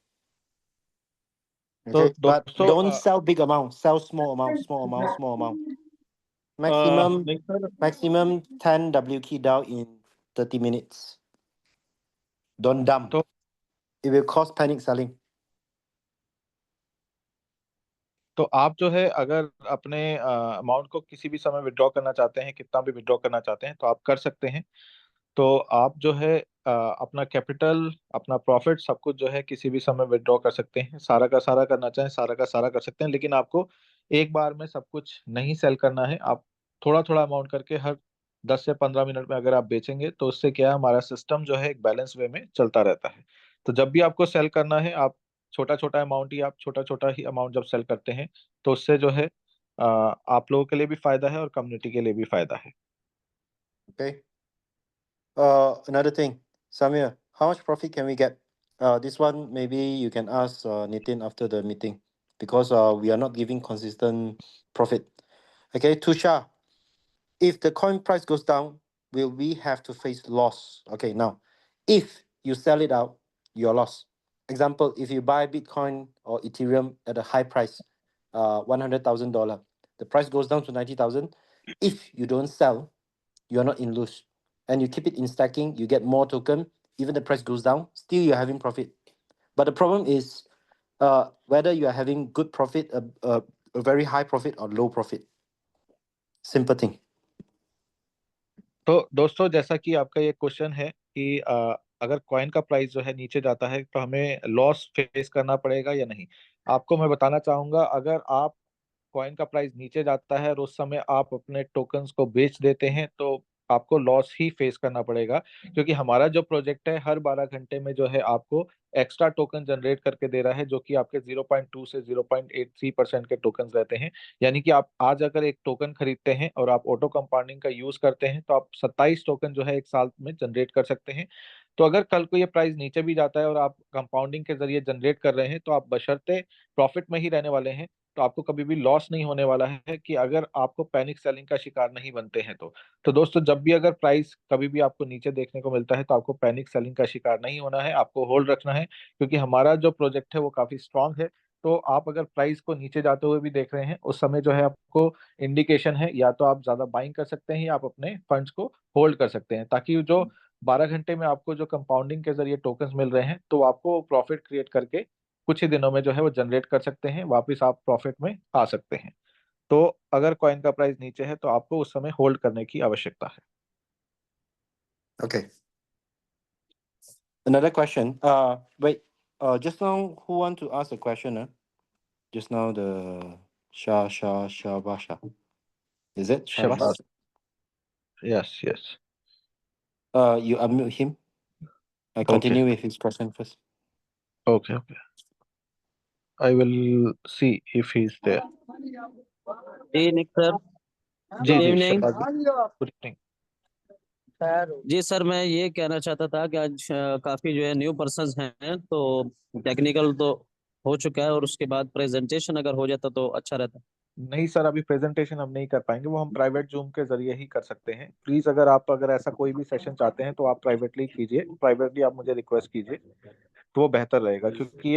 तो Okay, but दोस्तों don't sell big amount. Sell small amount, small amount, small amount. Maximum नहीं sir, maximum 10 W key down in 30 minutes. Don't dump. तो It will cause panic selling. तो आप जो है अगर अपने अमाउंट को किसी भी समय विड्रॉ करना चाहते हैं, कितना भी विड्रॉ करना चाहते हैं तो आप कर सकते हैं। तो आप जो है अपना कैपिटल, अपना प्रॉफिट, सब कुछ जो है किसी भी समय विड्रॉ कर सकते हैं। सारा का सारा करना चाहें सारा का सारा कर सकते हैं, लेकिन आपको एक बार में सब कुछ नहीं सेल करना है। आप थोड़ा थोड़ा अमाउंट करके हर 10 से 15 मिनट में अगर आप बेचेंगे तो उससे क्या है, हमारा सिस्टम जो है एक बैलेंस वे में चलता रहता है। तो जब भी आपको सेल करना है आप छोटा छोटा अमाउंट ही, आप छोटा छोटा ही अमाउंट जब सेल करते हैं तो उससे जो है आप लोगों के लिए भी फायदा है और कम्युनिटी के लिए भी फायदा है। Okay. Another thing, Samir, how much profit can we get? This one maybe you can ask Nitin after the meeting because we are not giving consistent profit. Okay, Tusha, if the coin price goes down, will we have to face loss? Okay, now, if you sell it out, you're lost. Example, if you buy Bitcoin or Ethereum at a high price, $100,000, the price goes down to 90,000. If you don't sell, you're not in lose. And you keep it in stacking, you get more token, even the price goes down, still you're having profit. But the problem is whether you are having good profit, a very high profit or low profit. Simple thing. तो दोस्तों, जैसा कि आपका ये question है कि अगर coin का प्राइस जो है नीचे जाता है तो हमें लॉस फेस करना पड़ेगा या नहीं। आपको मैं बताना चाहूंगा, अगर आप कॉइन का प्राइस नीचे जाता है और उस समय आप अपने टोकन्स को बेच देते हैं तो आपको लॉस ही फेस करना पड़ेगा, क्योंकि हमारा जो प्रोजेक्ट है हर 12 घंटे में जो है आपको एक्स्ट्रा टोकन जनरेट करके दे रहा है, जो कि आपके 0.2 से 0.83% के टोकन रहते हैं। यानी कि आप आज अगर एक टोकन खरीदते हैं और आप ऑटो कंपाउंडिंग का यूज करते हैं तो आप 27 टोकन जो है एक साल में जनरेट कर सकते हैं। तो अगर कल को ये प्राइस नीचे भी जाता है और आप कंपाउंडिंग के जरिए जनरेट कर रहे हैं तो आप बशर्ते प्रॉफिट में ही रहने वाले हैं। तो आपको कभी भी लॉस नहीं होने वाला है, कि अगर आपको पैनिक सेलिंग का शिकार नहीं बनते हैं तो दोस्तों, जब भी अगर प्राइस कभी भी आपको नीचे देखने को मिलता है तो आपको पैनिक सेलिंग का शिकार नहीं होना है, आपको होल्ड रखना है, क्योंकि हमारा जो प्रोजेक्ट है वो काफी स्ट्रांग है। तो आप अगर प्राइस को नीचे जाते हुए भी देख रहे हैं उस समय जो है आपको इंडिकेशन है, या तो आप ज्यादा बाइंग कर सकते हैं या आप अपने फंड्स को होल्ड कर सकते हैं, ताकि जो 12 घंटे में आपको जो कंपाउंडिंग के जरिए टोकन्स मिल रहे हैं तो आपको प्रॉफिट क्रिएट करके कुछ ही दिनों में जो है वो जनरेट कर सकते हैं, वापस आप प्रॉफिट में आ सकते हैं। तो अगर कॉइन का प्राइस नीचे है तो आपको उस समय होल्ड करने की आवश्यकता है। Okay. Another question. Wait. Just now, who want to ask a question? Just now the Shabasha. Is it Shabas? Shabbat. Yes, yes. You unmute him. I Okay. continue with his question first. Okay, okay. I will see if he's there. जी Nick sir, जी good जी evening. Shahbaz ji, good evening. जी sir, मैं ये कहना चाहता था कि आज काफी जो है न्यू पर्सन्स हैं, तो टेक्निकल तो हो चुका है और उसके बाद प्रेजेंटेशन अगर हो जाता तो अच्छा रहता। नहीं सर, अभी प्रेजेंटेशन हम नहीं कर पाएंगे, वो हम प्राइवेट जूम के जरिए ही कर सकते हैं। प्लीज अगर ऐसा कोई भी सेशन चाहते हैं तो आप प्राइवेटली कीजिए, प्राइवेटली आप मुझे रिक्वेस्ट कीजिए, तो वो बेहतर रहेगा, क्योंकि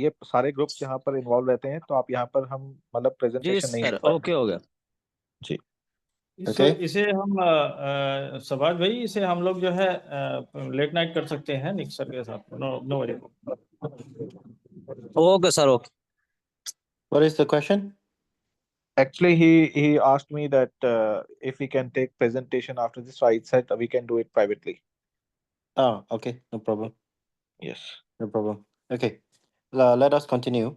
ये सारे ग्रुप्स यहाँ पर इन्वॉल्व रहते हैं, तो आप यहाँ पर हम मतलब जी प्रेजेंटेशन नहीं सर, कर पाएंगे। ओके हो गया। जी इसे Okay. इसे हम सबाज भाई, इसे हम लोग जो है लेट नाइट कर सकते हैं निक सर के साथ। No no worry. Okay sir, okay. What is the question? Actually, he asked me that if we can take presentation after this, so I said we can do it privately. Oh, okay. No problem. Yes. No problem. Okay. Let us continue.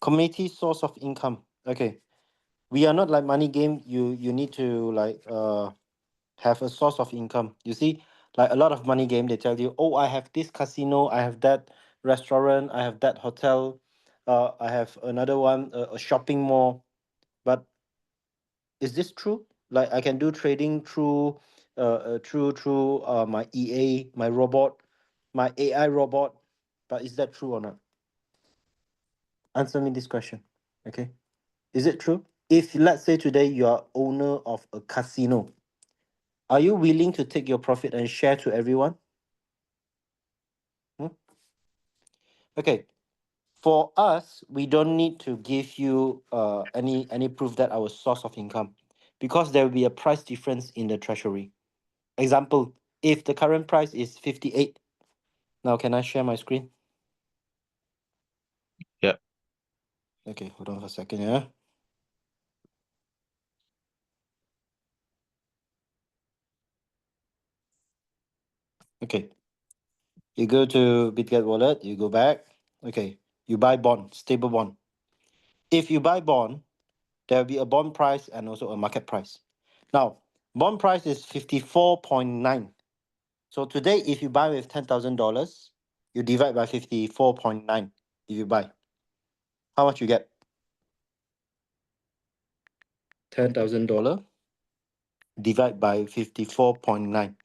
Community source of income. Okay. We are not like money game. You need to like have a source of income. You see, like a lot of money game, they tell you, oh, I have this casino, I have that restaurant, I have that hotel, I have another one, a shopping mall. But is this true? Like I can do trading through my EA, my robot, my AI robot. But is that true or not? Answer me this question. Okay. Is it true? If let's say today you are owner of a casino, are you willing to take your profit and share to everyone? Hmm? Okay. For us, we don't need to give you any proof that our source of income, because there will be a price difference in the treasury. Example, if the current price is 58, now can I share my screen? Yeah. Okay, hold on for a second, yeah. Okay. You go to BitGet wallet, you go back. Okay, you buy bond, stable bond. If you buy bond, there will be a bond price and also a market price. Now, bond price is 54.9. So today, if you buy with $10,000, you divide by 54.9. If you buy, how much you get? $10,000 divide by 54.9.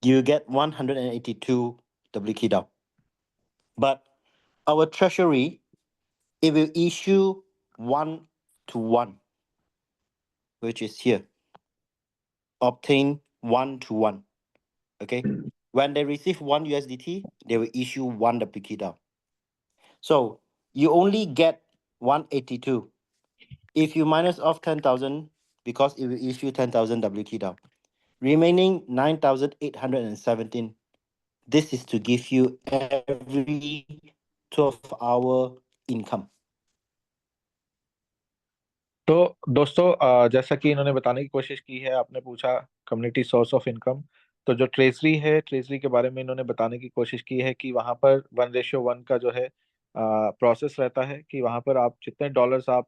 You get 182 WK down. But our treasury, it will issue one to 1, which is here. Obtain 1 to 1. Okay. When they receive 1 USDT, they will issue 1 WK DAO. So you only get 182 if you minus off 10,000 because it will issue 10,000 WK DAO. Remaining 9,817. This is to give you every 12-hour income. तो दोस्तों जैसा कि इन्होंने बताने की कोशिश की है, आपने पूछा कम्युनिटी सोर्स ऑफ इनकम, तो जो ट्रेजरी है, ट्रेजरी के बारे में इन्होंने बताने की कोशिश की है कि वहां पर 1:1 का जो है प्रोसेस रहता है कि वहां पर आप जितने डॉलर्स आप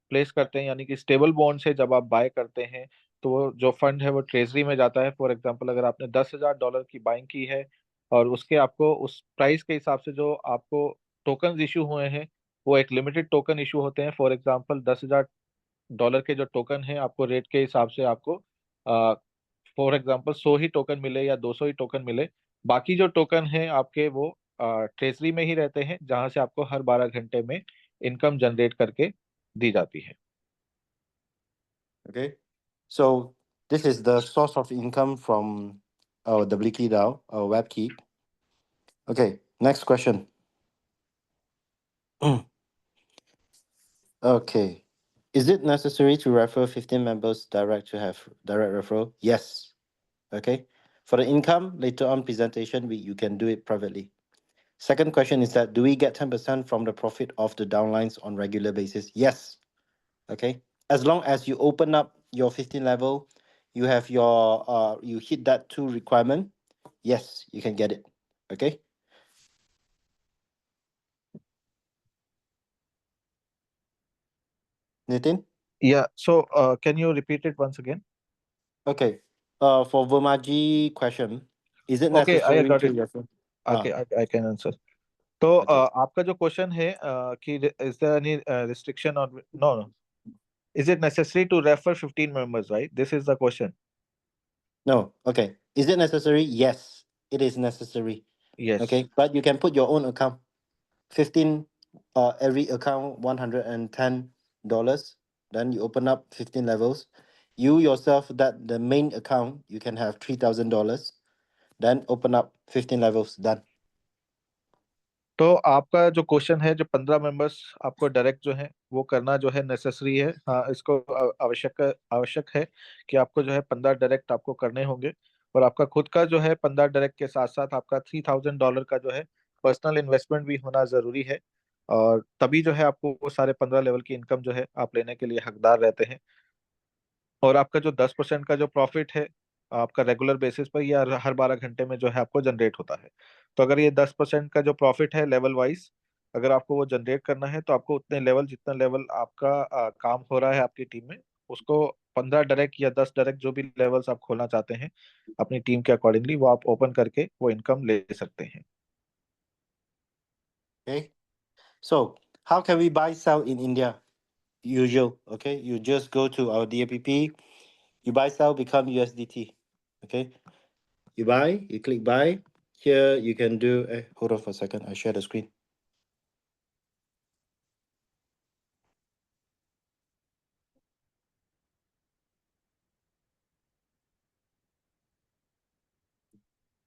प्लेस करते हैं, यानी कि स्टेबल बॉन्ड से जब आप बाय करते हैं तो वो जो फंड है वो ट्रेजरी में जाता है। फॉर एग्जांपल अगर आपने $10,000 की बाइंग की है और उसके आपको उस प्राइस के हिसाब से जो आपको टोकन इशू हुए हैं वो एक लिमिटेड टोकन इशू होते हैं। फॉर एग्जांपल $10,000 के जो टोकन है आपको रेट के हिसाब से आपको फॉर एग्जांपल 100 ही टोकन मिले या 200 ही टोकन मिले, बाकी जो टोकन है आपके वो ट्रेजरी में ही रहते हैं जहां से आपको हर 12 घंटे में इनकम जनरेट करके दी जाती है। Okay. So this is the source of income from our WK DAO, our WebKey. Okay, next question. Okay. Is it necessary to refer 15 members direct to have direct referral? Yes. Okay. For the income, later on presentation, you can do it privately. Second question is that, do we get 10% from the profit of the downlines on regular basis? Yes. Okay. As long as you open up your 15 level, you have your, you hit that 2 requirement, yes, you can get it. Okay. Nitin? Yeah, so can you repeat it once again? Okay. For Vermaji question, is it Okay, I necessary got to it. refer? Okay, I can answer. तो Okay. आपका जो question है कि is there any restriction or no, is it necessary to refer 15 members, right? This is the question. No. Okay. Is it necessary? Yes, it is necessary. Yes. Okay. But you can put your own account. 15, every account $110. Then you open up 15 levels. You yourself, that the main account, you can have $3,000. Then open up 15 levels. Done. तो आपका जो question है, जो 15 members आपको direct जो है वो करना जो है नेसेसरी है, हाँ इसको आवश्यक आवश्यक है कि आपको जो है 15 डायरेक्ट आपको करने होंगे। और आपका खुद का जो है 15 डायरेक्ट के साथ साथ आपका $3,000 का जो है पर्सनल इन्वेस्टमेंट भी होना जरूरी है, और तभी जो है आपको वो सारे 15 लेवल की इनकम जो है आप लेने के लिए हकदार रहते हैं। और आपका जो 10% का जो प्रॉफिट है आपका रेगुलर बेसिस पर या हर 12 घंटे में जो है आपको जनरेट होता है। तो अगर ये 10% का जो प्रॉफिट है लेवल वाइज अगर आपको वो जनरेट करना है तो आपको उतने लेवल, जितना लेवल आपका काम हो रहा है आपकी टीम में, उसको 15 डायरेक्ट या 10 डायरेक्ट जो भी लेवल्स आप खोलना चाहते हैं अपनी टीम के अकॉर्डिंगली वो आप ओपन करके वो इनकम ले सकते हैं। Okay. So how can we buy, sell in India? Usual. Okay. You just go to our DAPP. You buy, sell, become USDT. Okay. You buy, you click buy. Here you can do, hold on for a second. I share the screen.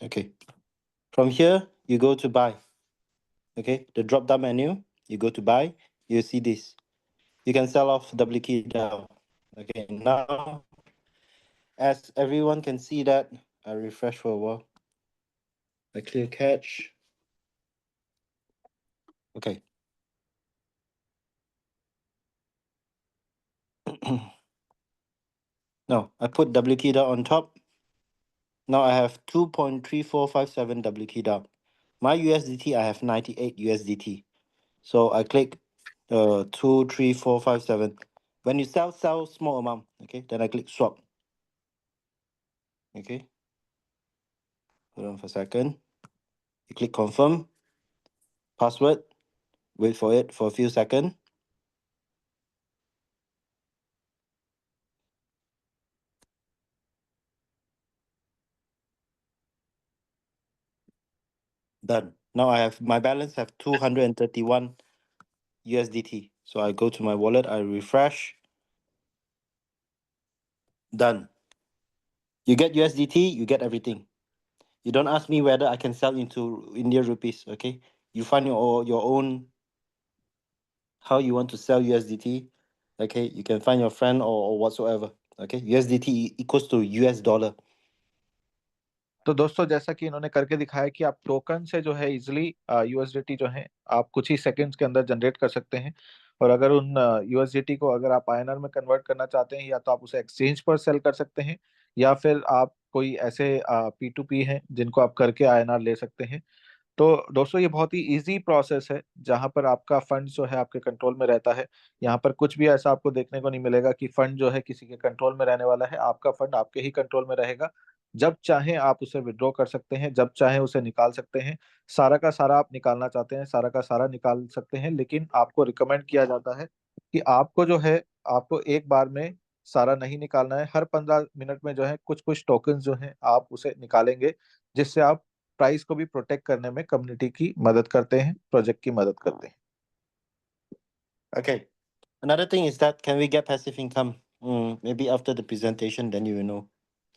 Okay. From here, you go to buy. Okay. The drop down menu, you go to buy. You see this. You can sell off WK down. Okay. Now, as everyone can see that, I refresh for a while. I clear cache. Okay. Now, I put WK down on top. Now I have 2.3457 WK down. My USDT, I have 98 USDT. So I click 23457. When you sell small amount, okay, then I click swap. Okay. Hold on for a second. You click confirm. Password. Wait for it for a few seconds. Done. Now I have my balance have 231 USDT. So I go to my wallet, I refresh. Done. You get USDT, you get everything. You don't ask me whether I can sell into Indian rupees, okay? You find your own how you want to sell USDT, okay? You can find your friend or whatsoever, okay? USDT equals to US dollar. तो दोस्तों जैसा कि इन्होंने करके दिखाया कि आप token से जो है इजिली यूएसडीटी जो है आप कुछ ही सेकंड्स के अंदर जनरेट कर सकते हैं। और अगर उन यूएसडीटी को अगर आप आईएनआर में कन्वर्ट करना चाहते हैं या तो आप उसे एक्सचेंज पर सेल कर सकते हैं या फिर आप कोई ऐसे P2P हैं जिनको आप करके आईएनआर ले सकते हैं। तो दोस्तों ये बहुत ही इजी प्रोसेस है जहां पर आपका फंड जो है आपके कंट्रोल में रहता है। यहाँ पर कुछ भी ऐसा आपको देखने को नहीं मिलेगा कि फंड जो है किसी के कंट्रोल में रहने वाला है। आपका फंड आपके ही कंट्रोल में रहेगा। जब चाहें आप उसे विड्रॉ कर सकते हैं, जब चाहें उसे निकाल सकते हैं। सारा का सारा आप निकालना चाहते हैं सारा का सारा निकाल सकते हैं, लेकिन आपको रिकमेंड किया जाता है कि आपको जो है आपको एक बार में सारा नहीं निकालना है। हर 15 मिनट में जो है कुछ कुछ टोकन जो है आप उसे निकालेंगे, जिससे आप प्राइस को भी प्रोटेक्ट करने में कम्युनिटी की मदद करते हैं, प्रोजेक्ट की मदद करते हैं। Okay. Another thing is that can we get passive income? Maybe after the presentation, then you will know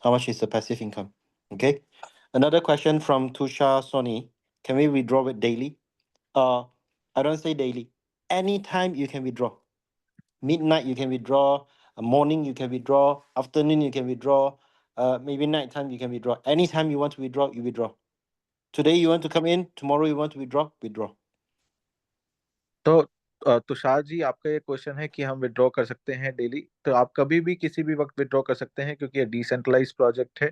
how much is the passive income. Okay. Another question from Tusha Sony. Can we withdraw it daily? I don't say daily. Anytime you can withdraw. Midnight you can withdraw. Morning you can withdraw. Afternoon you can withdraw. Maybe nighttime you can withdraw. Anytime you want to withdraw, you withdraw. Today you want to come in. Tomorrow you want to withdraw. Withdraw. तो तुषार जी, आपका ये question है कि हम withdraw कर सकते हैं daily. तो आप कभी भी किसी भी वक्त विड्रॉ कर सकते हैं क्योंकि ये डिसेंट्रलाइज प्रोजेक्ट है,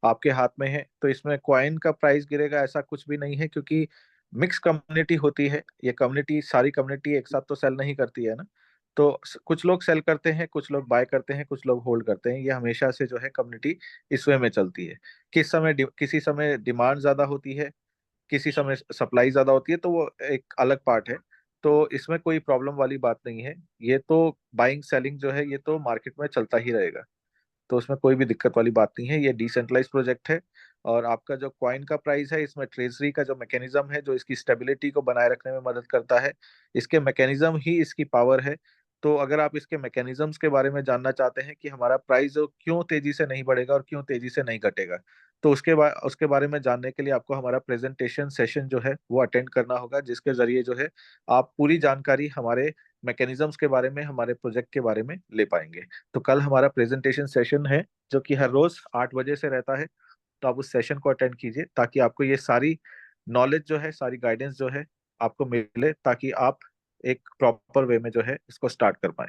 आपके हाथ में है। तो इसमें कॉइन का प्राइस गिरेगा ऐसा कुछ भी नहीं है, क्योंकि मिक्स कम्युनिटी होती है। ये कम्युनिटी सारी कम्युनिटी एक साथ तो सेल नहीं करती है ना। तो कुछ लोग सेल करते हैं, कुछ लोग बाय करते हैं, कुछ लोग होल्ड करते हैं। ये हमेशा से जो है कम्युनिटी इस वे में चलती है। किसी समय डिमांड ज्यादा होती है, किसी समय सप्लाई ज्यादा होती है, तो वो एक अलग पार्ट है। तो इसमें कोई प्रॉब्लम वाली बात नहीं है। ये तो बाइंग सेलिंग जो है ये तो मार्केट में चलता ही रहेगा। तो उसमें कोई भी दिक्कत वाली बात नहीं है। ये डिसेंट्रलाइज प्रोजेक्ट है। और आपका जो कॉइन का प्राइस है, इसमें ट्रेजरी का जो मैकेनिज्म है जो इसकी स्टेबिलिटी को बनाए रखने में मदद करता है, इसके मैकेनिज्म ही इसकी पावर है। तो अगर आप इसके मैकेनिज्म्स के बारे में जानना चाहते हैं कि हमारा प्राइस क्यों तेजी से नहीं बढ़ेगा और क्यों तेजी से नहीं घटेगा, तो उसके बारे में जानने के लिए आपको हमारा प्रेजेंटेशन सेशन जो है वो अटेंड करना होगा, जिसके जरिए जो है आप पूरी जानकारी हमारे मैकेनिज्म्स के बारे में, हमारे प्रोजेक्ट के बारे में ले पाएंगे। तो कल हमारा प्रेजेंटेशन सेशन है जो कि हर रोज 8 बजे से रहता है। तो आप उस सेशन को अटेंड कीजिए ताकि आपको ये सारी नॉलेज जो है, सारी गाइडेंस जो है आपको मिले, ताकि आप एक प्रॉपर वे में जो है इसको स्टार्ट कर पाए।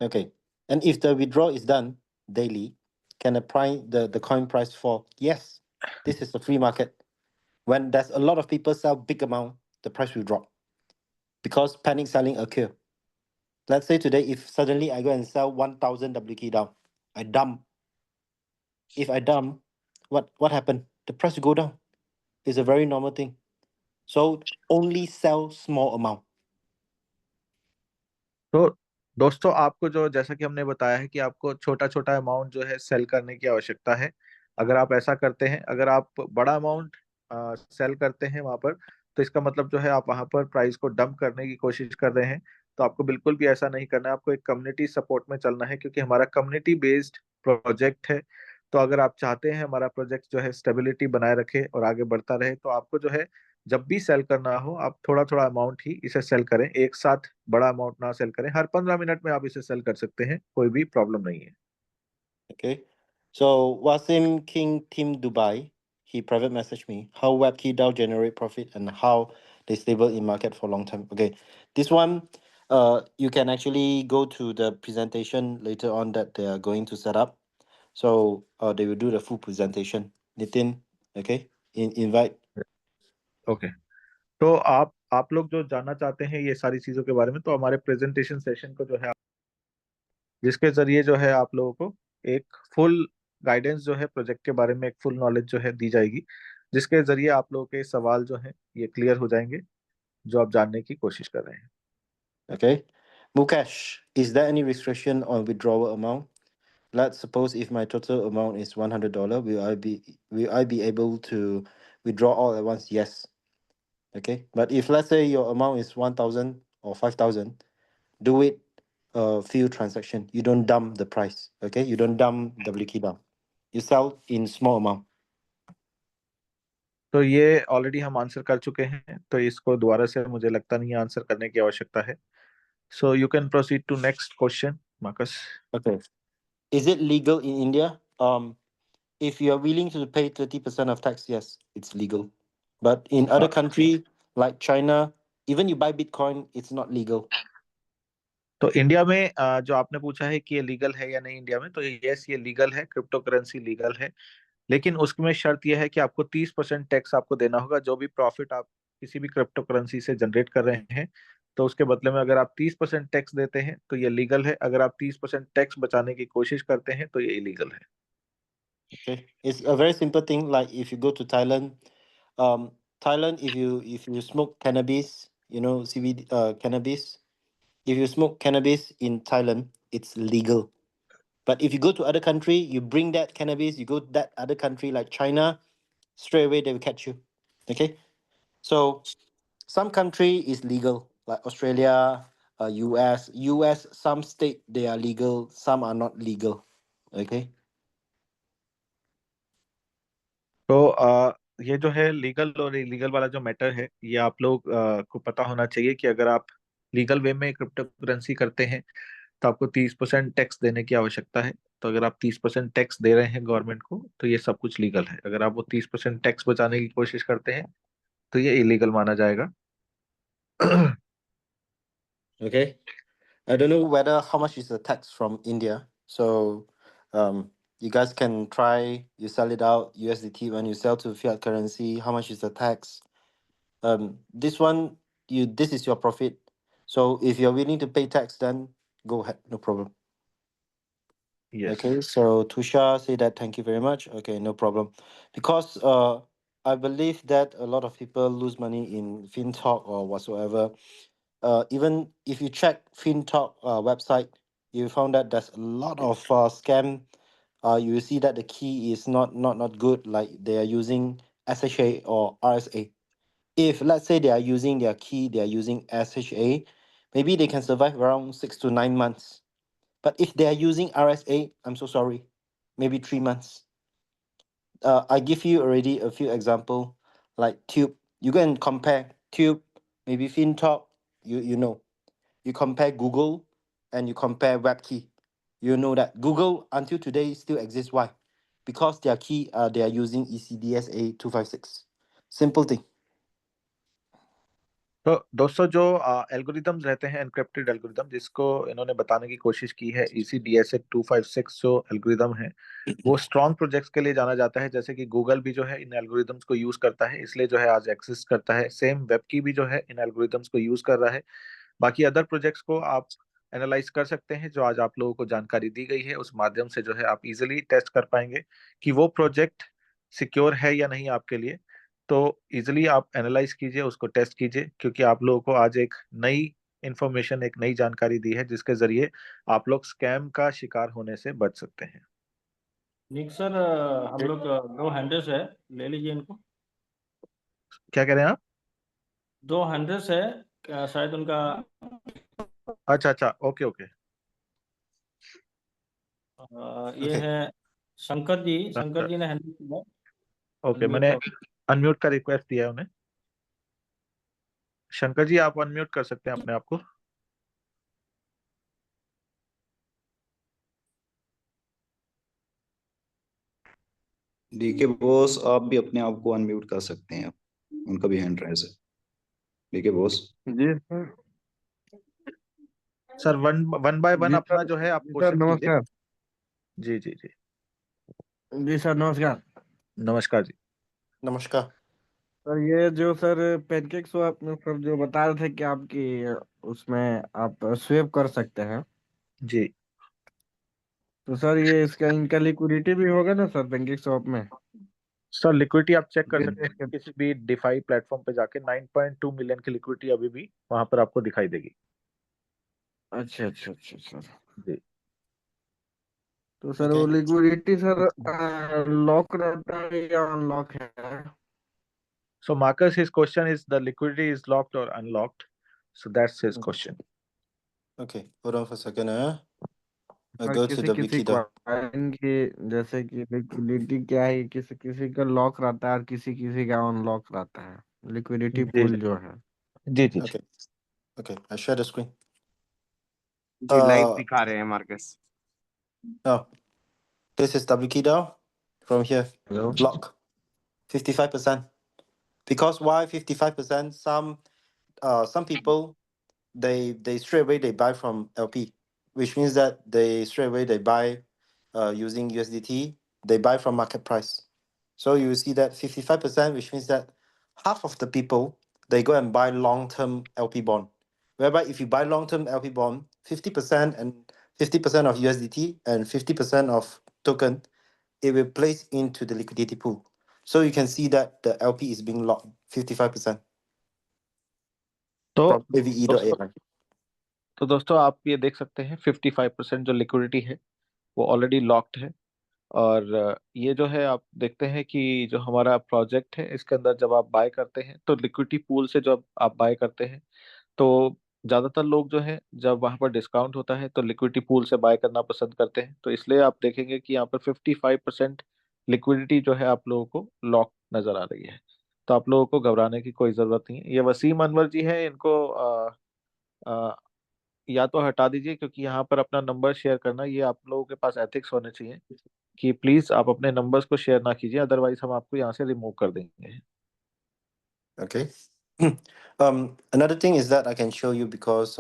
Okay. And if the withdrawal is done daily, can the coin price fall? Yes. This is a free market. When there's a lot of people sell big amount, the price will drop because panic selling occur. Let's say today, if suddenly I go and sell 1,000 WK down, I dump. If I dump, what happened? The price will go down. It's a very normal thing. So only sell small amount. तो दोस्तों, आपको जो जैसा कि हमने बताया है कि आपको छोटा छोटा अमाउंट जो है सेल करने की आवश्यकता है। अगर आप ऐसा करते हैं, अगर आप बड़ा अमाउंट सेल करते हैं वहां पर, तो इसका मतलब जो है आप वहां पर प्राइस को डंप करने की कोशिश कर रहे हैं। तो आपको बिल्कुल भी ऐसा नहीं करना है। आपको एक कम्युनिटी सपोर्ट में चलना है, क्योंकि हमारा कम्युनिटी बेस्ड प्रोजेक्ट है। तो अगर आप चाहते हैं हमारा प्रोजेक्ट जो है स्टेबिलिटी बनाए रखे और आगे बढ़ता रहे, तो आपको जो है जब भी सेल करना हो आप थोड़ा थोड़ा अमाउंट ही इसे सेल करें, एक साथ बड़ा अमाउंट ना सेल करें। हर 15 मिनट में आप इसे सेल कर सकते हैं, कोई भी प्रॉब्लम नहीं है। Okay. So Wasim King Team Dubai, he private messaged me how WebKey DAO generate profit and how they stable in market for long time. Okay. This one, you can actually go to the presentation later on that they are going to set up. So they will do the full presentation. Nitin, okay, invite. Okay. तो आप लोग जो जानना चाहते हैं ये सारी चीजों के बारे में, तो हमारे प्रेजेंटेशन सेशन को जो है, जिसके जरिए जो है आप लोगों को एक फुल गाइडेंस जो है प्रोजेक्ट के बारे में, एक फुल नॉलेज जो है दी जाएगी, जिसके जरिए आप लोगों के सवाल जो है ये क्लियर हो जाएंगे जो आप जानने की कोशिश कर रहे हैं। Okay. Mukesh, is there any restriction on withdrawal amount? Let's suppose if my total amount is $100, will I be able to withdraw all at once? Yes. Okay. But if let's say your amount is 1,000 or 5,000, do it few transaction. You don't dump the price. Okay, you don't dump WK down. You sell in small amount. तो ये already हम answer कर चुके हैं, तो इसको दोबारा से मुझे लगता नहीं आंसर करने की आवश्यकता है. So you can proceed to next question, marks. Okay. Is it legal in India? If you are willing to pay 30% of tax, yes, it's legal. But in other country like China, even you buy Bitcoin, it's not legal. तो India में जो आपने पूछा है कि ये legal है या नहीं इंडिया में, तो यस ये लीगल है, क्रिप्टो करेंसी लीगल है. लेकिन उसमें शर्त यह है कि आपको 30% टैक्स आपको देना होगा. जो भी प्रॉफिट आप किसी भी क्रिप्टो करेंसी से जनरेट कर रहे हैं, तो उसके बदले में अगर आप 30% टैक्स देते हैं तो ये लीगल है. अगर आप 30% टैक्स बचाने की कोशिश करते हैं तो ये इलीगल है. Okay, it's a very simple thing. Like if you go to Thailand, Thailand, if you smoke cannabis, you know, CBD, cannabis. If you smoke cannabis in Thailand, it's legal. But if you go to other country, you bring that cannabis, you go to that other country like China, straight away they will catch you. Okay, so some country is legal, like Australia, US. US, some state they are legal, some are not legal. Okay. तो ये जो है legal और illegal वाला जो matter है, ये आप लोग को पता होना चाहिए कि अगर आप लीगल वे में क्रिप्टो करेंसी करते हैं तो आपको 30% टैक्स देने की आवश्यकता है. तो अगर आप 30% टैक्स दे रहे हैं गवर्नमेंट को तो ये सब कुछ लीगल है. अगर आप वो 30% टैक्स बचाने की कोशिश करते हैं तो ये इलीगल माना जाएगा. Okay. I don't know whether how much is the tax from India. So you guys can try, you sell it out USDT when you sell to fiat currency, how much is the tax? This one, this is your profit. So if you're willing to pay tax, then go ahead, no problem. Yes. Okay, so Tusha say that thank you very much. Okay, no problem. Because I believe that a lot of people lose money in FinTalk or whatsoever. Even if you check FinTalk website, you found that there's a lot of scam. You will see that the key is not good, like they are using SHA or RSA. If let's say they are using their key, they are using SHA, maybe they can survive around 6 to 9 months. But if they are using RSA, I'm so sorry, maybe 3 months. I give you already a few example, like Tube. You go and compare Tube, maybe FinTalk. You know, you compare Google and you compare WebKey. You know that Google until today still exists. Why? Because their key they are using ECDSA 256. Simple thing. तो दोस्तों जो algorithms रहते हैं, encrypted algorithm, जिसको इन्होंने बताने की कोशिश की है, ECDSA 256 जो एल्गोरिदम है, वो स्ट्रॉन्ग प्रोजेक्ट्स के लिए जाना जाता है. जैसे कि गूगल भी जो है इन एल्गोरिदम्स को यूज करता है, इसलिए जो है आज एग्जिस्ट करता है. सेम वेब की भी जो है इन एल्गोरिदम्स को यूज कर रहा है. बाकी अदर प्रोजेक्ट्स को आप एनालाइज कर सकते हैं. जो आज आप लोगों को जानकारी दी गई है उस माध्यम से जो है आप इजीली टेस्ट कर पाएंगे कि वो प्रोजेक्ट सिक्योर है या नहीं आपके लिए. तो इजीली आप एनालाइज कीजिए, उसको टेस्ट कीजिए, क्योंकि आप लोगों को आज एक नई इंफॉर्मेशन, एक नई जानकारी दी है जिसके जरिए आप लोग स्कैम का शिकार होने से बच सकते हैं. निक सर, हम लोग 2 हैंडल्स है, ले लीजिए इनको. क्या कह रहे हैं आप? 2 हैंडल्स है, शायद उनका. अच्छा अच्छा, ओके ओके. ये Okay. है शंकर जी ने हैंडल किया. ओके, मैंने अनम्यूट का रिक्वेस्ट दिया है उन्हें. शंकर जी, आप अनम्यूट कर सकते हैं अपने आप को. डीके बॉस, आप भी अपने आप को अनम्यूट कर सकते हैं, उनका भी हैंड रेज है. DK boss. जी sir. Sir one by one जी अपना सर. जो है आप जी सर, क्वेश्चन कीजिए. नमस्कार. जी जी जी, जी सर, नमस्कार. नमस्कार जी. Namaskar. सर, ये जो सर पैनकेक स्वैप में सर जो बता रहे थे कि आपकी उसमें आप स्वेप कर सकते हैं, जी तो सर ये इसका इनका लिक्विडिटी भी होगा ना सर पैनकेक स्वैप में? सर, लिक्विडिटी आप चेक कर ये सकते देख हैं के. किसी भी डिफाई प्लेटफॉर्म पे जाके. 9.2 मिलियन की लिक्विडिटी अभी भी वहां पर आपको दिखाई देगी. अच्छा अच्छा अच्छा सर. जी. तो सर वो Okay. लिक्विडिटी सर लॉक रहता है या अनलॉक है? So Marcus, his question is the liquidity is locked or unlocked. So that's his question. Okay, hold on for a second. I और go to किसी the किसी Wikidata. Coin की जैसे कि लिक्विडिटी क्या है, किसी किसी का लॉक रहता है और किसी किसी का अनलॉक रहता है, लिक्विडिटी जी पूल जो है। जी जी। Okay, okay, I share the screen. जी लाइव Uh, दिखा रहे हैं marks. now this is Wikidata from here. Hello, Block 55%. Because why 55%? Some people they straight away they buy from LP, which means that they straight away they buy using USDT. They buy from market price. So you see that 55%, which means that half of the people they go and buy long-term LP bond. Whereby if you buy long-term LP bond, 50% and 50% of USDT and 50% of token, it will place into the liquidity pool. So you can see that the LP is being locked 55% तो from AVE.AI. दोस्तों आप ये देख सकते हैं 55% जो liquidity है वो ऑलरेडी लॉक्ड है। और ये जो है आप देखते हैं कि जो हमारा प्रोजेक्ट है इसके अंदर जब आप बाय करते हैं तो लिक्विडिटी पूल से जब आप बाय करते हैं तो ज़्यादातर लोग जो है जब वहाँ पर डिस्काउंट होता है तो लिक्विडिटी पूल से बाय करना पसंद करते हैं। तो इसलिए आप देखेंगे कि यहाँ पर 55% लिक्विडिटी जो है आप लोगों को लॉक नज़र आ रही है। तो आप लोगों को घबराने की कोई ज़रूरत नहीं है। ये वसीम अनवर जी है, इनको या तो हटा दीजिए क्योंकि यहाँ पर अपना नंबर शेयर करना ये आप लोगों के पास एथिक्स होने चाहिए कि प्लीज आप अपने नंबर्स को शेयर ना कीजिए, अदरवाइज हम आपको यहाँ से रिमूव कर देंगे। Okay. Another thing is that I can show you because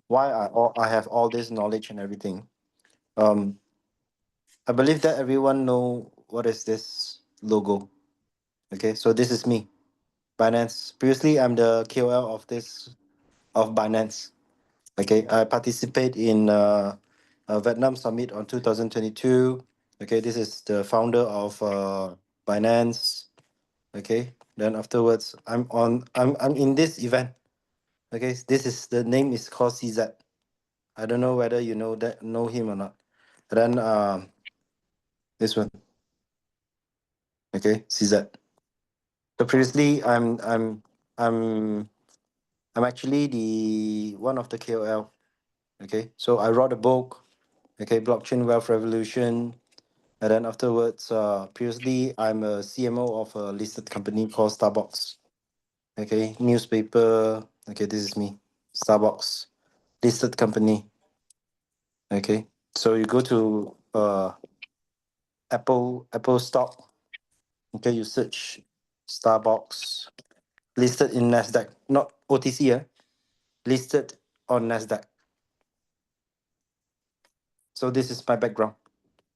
why I have all this knowledge and everything. I believe that everyone know what is this logo. Okay, so this is me, Binance. Previously, I'm the KOL of Binance. Okay, I participate in Vietnam Summit on 2022. Okay, this is the founder of Binance. Okay, then afterwards, I'm in this event. Okay, this is the name is called CZ. I don't know whether you know him or not. Then this one. Okay, CZ. So previously I'm actually the one of the KOL. Okay, so I wrote a book. Okay, Blockchain Wealth Revolution. And then afterwards, previously I'm a CMO of a listed company called Starbucks. Okay, newspaper. Okay, this is me, Starbucks, listed company. Okay, so you go to Apple stock. Okay, you search Starbucks, listed in Nasdaq, not OTC. Listed on Nasdaq. So this is my background.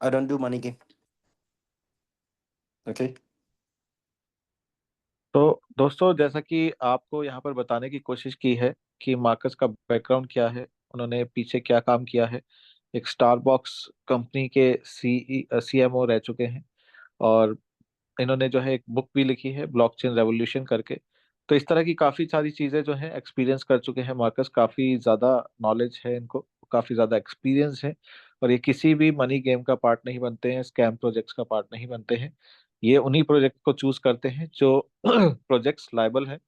I don't do money game. Okay. तो दोस्तों जैसा कि आपको यहाँ पर बताने की कोशिश की है कि मार्कस का बैकग्राउंड क्या है, उन्होंने पीछे क्या काम किया है, एक स्टारबक्स कंपनी के सीएमओ रह चुके हैं और इन्होंने जो है एक बुक भी लिखी है ब्लॉकचेन रेवोल्यूशन करके। तो इस तरह की काफ़ी सारी चीज़ें जो हैं एक्सपीरियंस कर चुके हैं मार्कस, काफ़ी ज़्यादा नॉलेज है इनको, काफ़ी ज़्यादा एक्सपीरियंस है। और ये किसी भी मनी गेम का पार्ट नहीं बनते हैं, स्कैम प्रोजेक्ट्स का पार्ट नहीं बनते हैं। ये उन्हीं प्रोजेक्ट को चूज करते हैं जो प्रोजेक्ट्स लायबल हैं,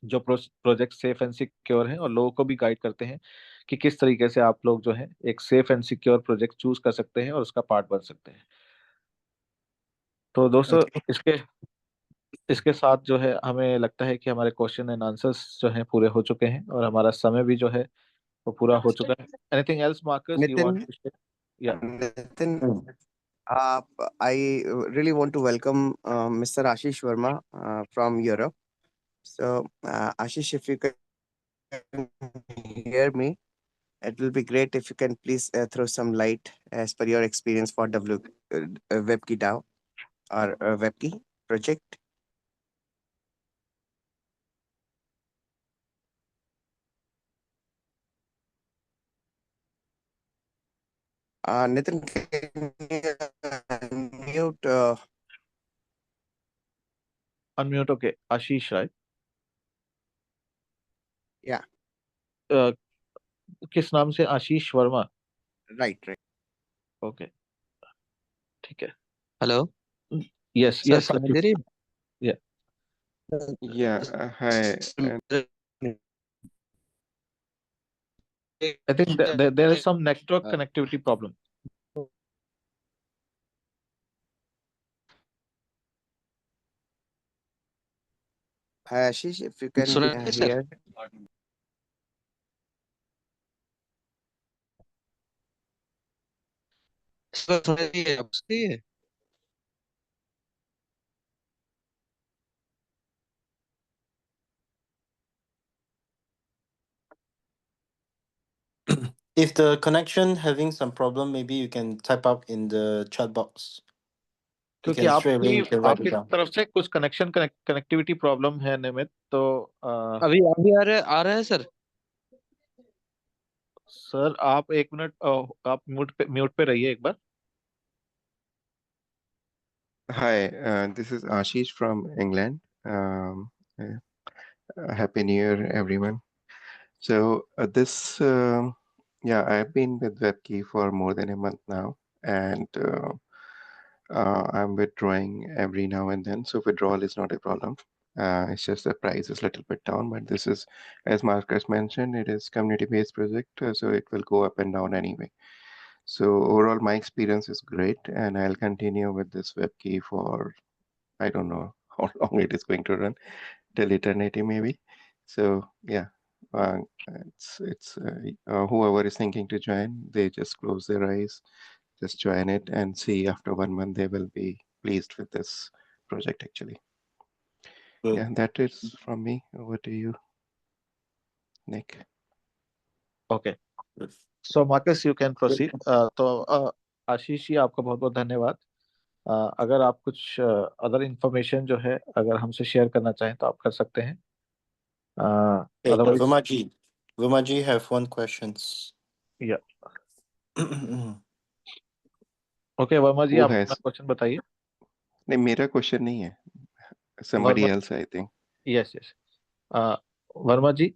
जो प्रोजेक्ट सेफ एंड सिक्योर हैं, और लोगों को भी गाइड करते हैं कि किस तरीके से आप लोग जो है एक safe and secure project choose कर सकते हैं और उसका पार्ट बन सकते हैं। तो दोस्तों Okay. इसके साथ जो है हमें लगता है कि हमारे क्वेश्चन एंड आंसर्स जो हैं पूरे हो चुके हैं और हमारा समय भी जो है वो पूरा हो चुका है। Anything else marks you want Nitin to share? या Nitin Mm. I really want to welcome Mr. Ashish Verma from Europe. So Ashish, if you can hear me, it will be great if you can please throw some light as per your experience for WebKey DAO or WebKey project. Nitin, can you unmute? Unmute. Okay, Ashish Rai. Yeah, किस नाम से? आशीष Verma. right. Okay, ठीक है। Hello yes sir, yes सुनाई दे रही या Yeah, hi. है? I think there is some network connectivity problem. Ashish, if you can सुना है सर? hear. सर सुना है अब सही है? If the connection having some problem, maybe you can type up in the chat box. You क्योंकि can straight away you can write आपकी it down. तरफ से कुछ कनेक्टिविटी प्रॉब्लम है निमित, तो अभी अभी आ रहा है सर? सर आप 1 मिनट, आप म्यूट पे रहिए एक बार. Hi, this is Ashish from England. Happy New Year, everyone. So I've been with WebKey for more than a month now, and I'm withdrawing every now and then. So withdrawal is not a problem. It's just the price is a little bit down, but this is, as Marcus mentioned, it is community-based project, so it will go up and down anyway. So overall, my experience is great, and I'll continue with this WebKey for, I don't know how long it is going to run, till eternity maybe. So yeah, it's whoever is thinking to join, they just close their eyes, just join it, and see after 1 month they will be pleased with this project actually. Good. Yeah, that is from me. Over to you, Nick. Okay, so Marcus you can proceed. तो आशीष जी, आपका बहुत बहुत धन्यवाद. अगर आप कुछ other information जो है अगर हमसे शेयर करना चाहें तो आप कर सकते हैं. Hey, otherwise Vimaji have one questions. या ओके, वर्मा जी Who आप अपना has? क्वेश्चन बताइए. नहीं, मेरा क्वेश्चन नहीं है. Somebody Verma, else, I think. Yes yes, Verma ji.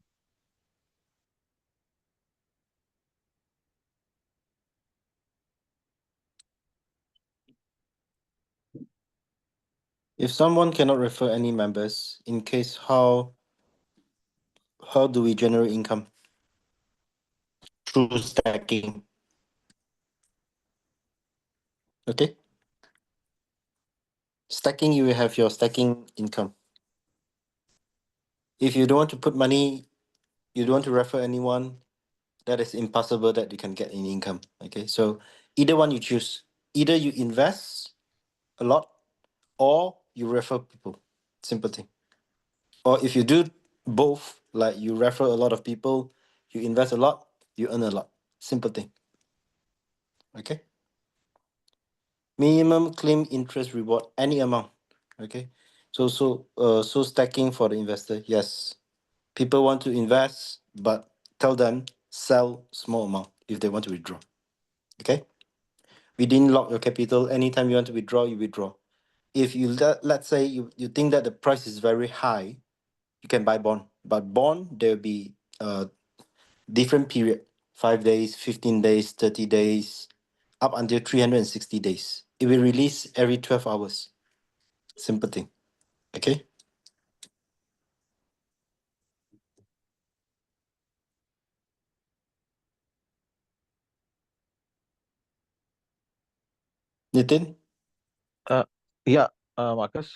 If someone cannot refer any members, in case how do we generate income? Through stacking. Okay. Stacking, you will have your stacking income. If you don't want to put money, you don't want to refer anyone, that is impossible that you can get any income. Okay, so either one you choose. Either you invest a lot or you refer people. Simple thing. Or if you do both, like you refer a lot of people, you invest a lot, you earn a lot. Simple thing. Okay. Minimum claim interest reward, any amount. Okay. So stacking for the investor, yes. People want to invest, but tell them sell small amount if they want to withdraw. Okay. We didn't lock your capital. Anytime you want to withdraw, you withdraw. If you let's say you think that the price is very high, you can buy bond. But bond, there'll be different period. 5 days, 15 days, 30 days, up until 360 days. It will release every 12 hours. Simple thing. Okay. Nitin? Yeah, Marcus.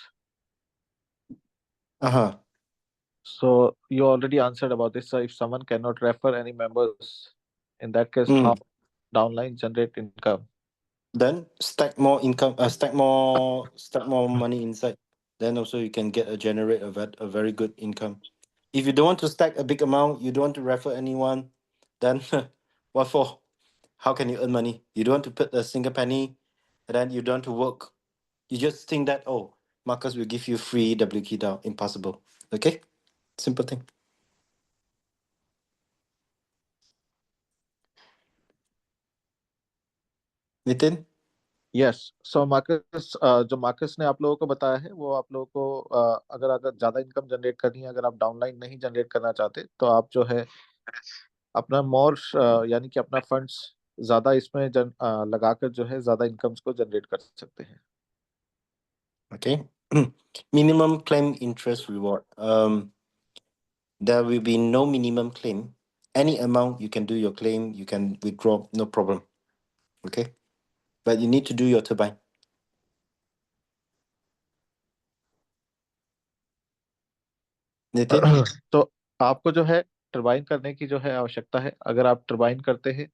Uh-huh. So you already answered about this. So if someone cannot refer any members, in that case, how Mm. downline generate income? Then stack more income, stack more money inside. Then also you can generate a very good income. If you don't want to stack a big amount, you don't want to refer anyone, then what for? How can you earn money? You don't want to put a single penny, and then you don't want to work. You just think that, oh, Marcus will give you free WK down. Impossible. Okay? Simple thing. Nitin? Yes, so Marcus, जो Marcus ने आप लोगों को बताया है वो आप लोगों को अगर अगर ज्यादा इनकम जनरेट करनी है, अगर आप डाउनलाइन नहीं जनरेट करना चाहते, तो आप जो है अपना मोर यानी कि अपना फंड्स ज्यादा इसमें लगाकर जो है ज्यादा इनकम्स को जनरेट कर सकते हैं. Okay. Minimum claim interest reward. There will be no minimum claim. any amount, you can do your claim, you can withdraw, no problem. Okay, but you need to do your turbine. Nitin? तो आपको जो है turbine करने की जो है आवश्यकता है। अगर आप टरबाइन करते हैं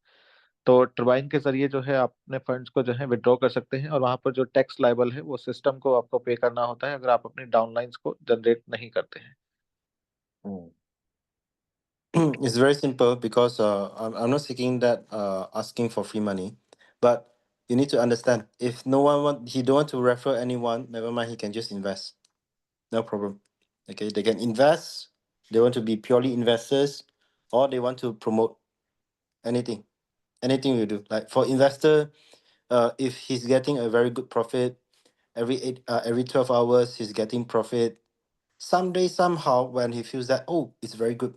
तो टरबाइन के जरिए जो है आप अपने फंड्स को जो है विड्रॉ कर सकते हैं, और वहां पर जो टैक्स लायबल है वो सिस्टम को आपको पे करना होता है अगर आप अपनी डाउनलाइंस को जनरेट नहीं करते हैं। It's very simple because I'm not seeking that asking for free money, but you need to understand if no one he don't want to refer anyone, never mind, he can just invest, no problem. Okay, they can invest, they want to be purely investors, or they want to promote anything we do. Like for investor, if he's getting a very good profit every 12 hours, he's getting profit. Someday somehow when he feels that, oh, it's very good,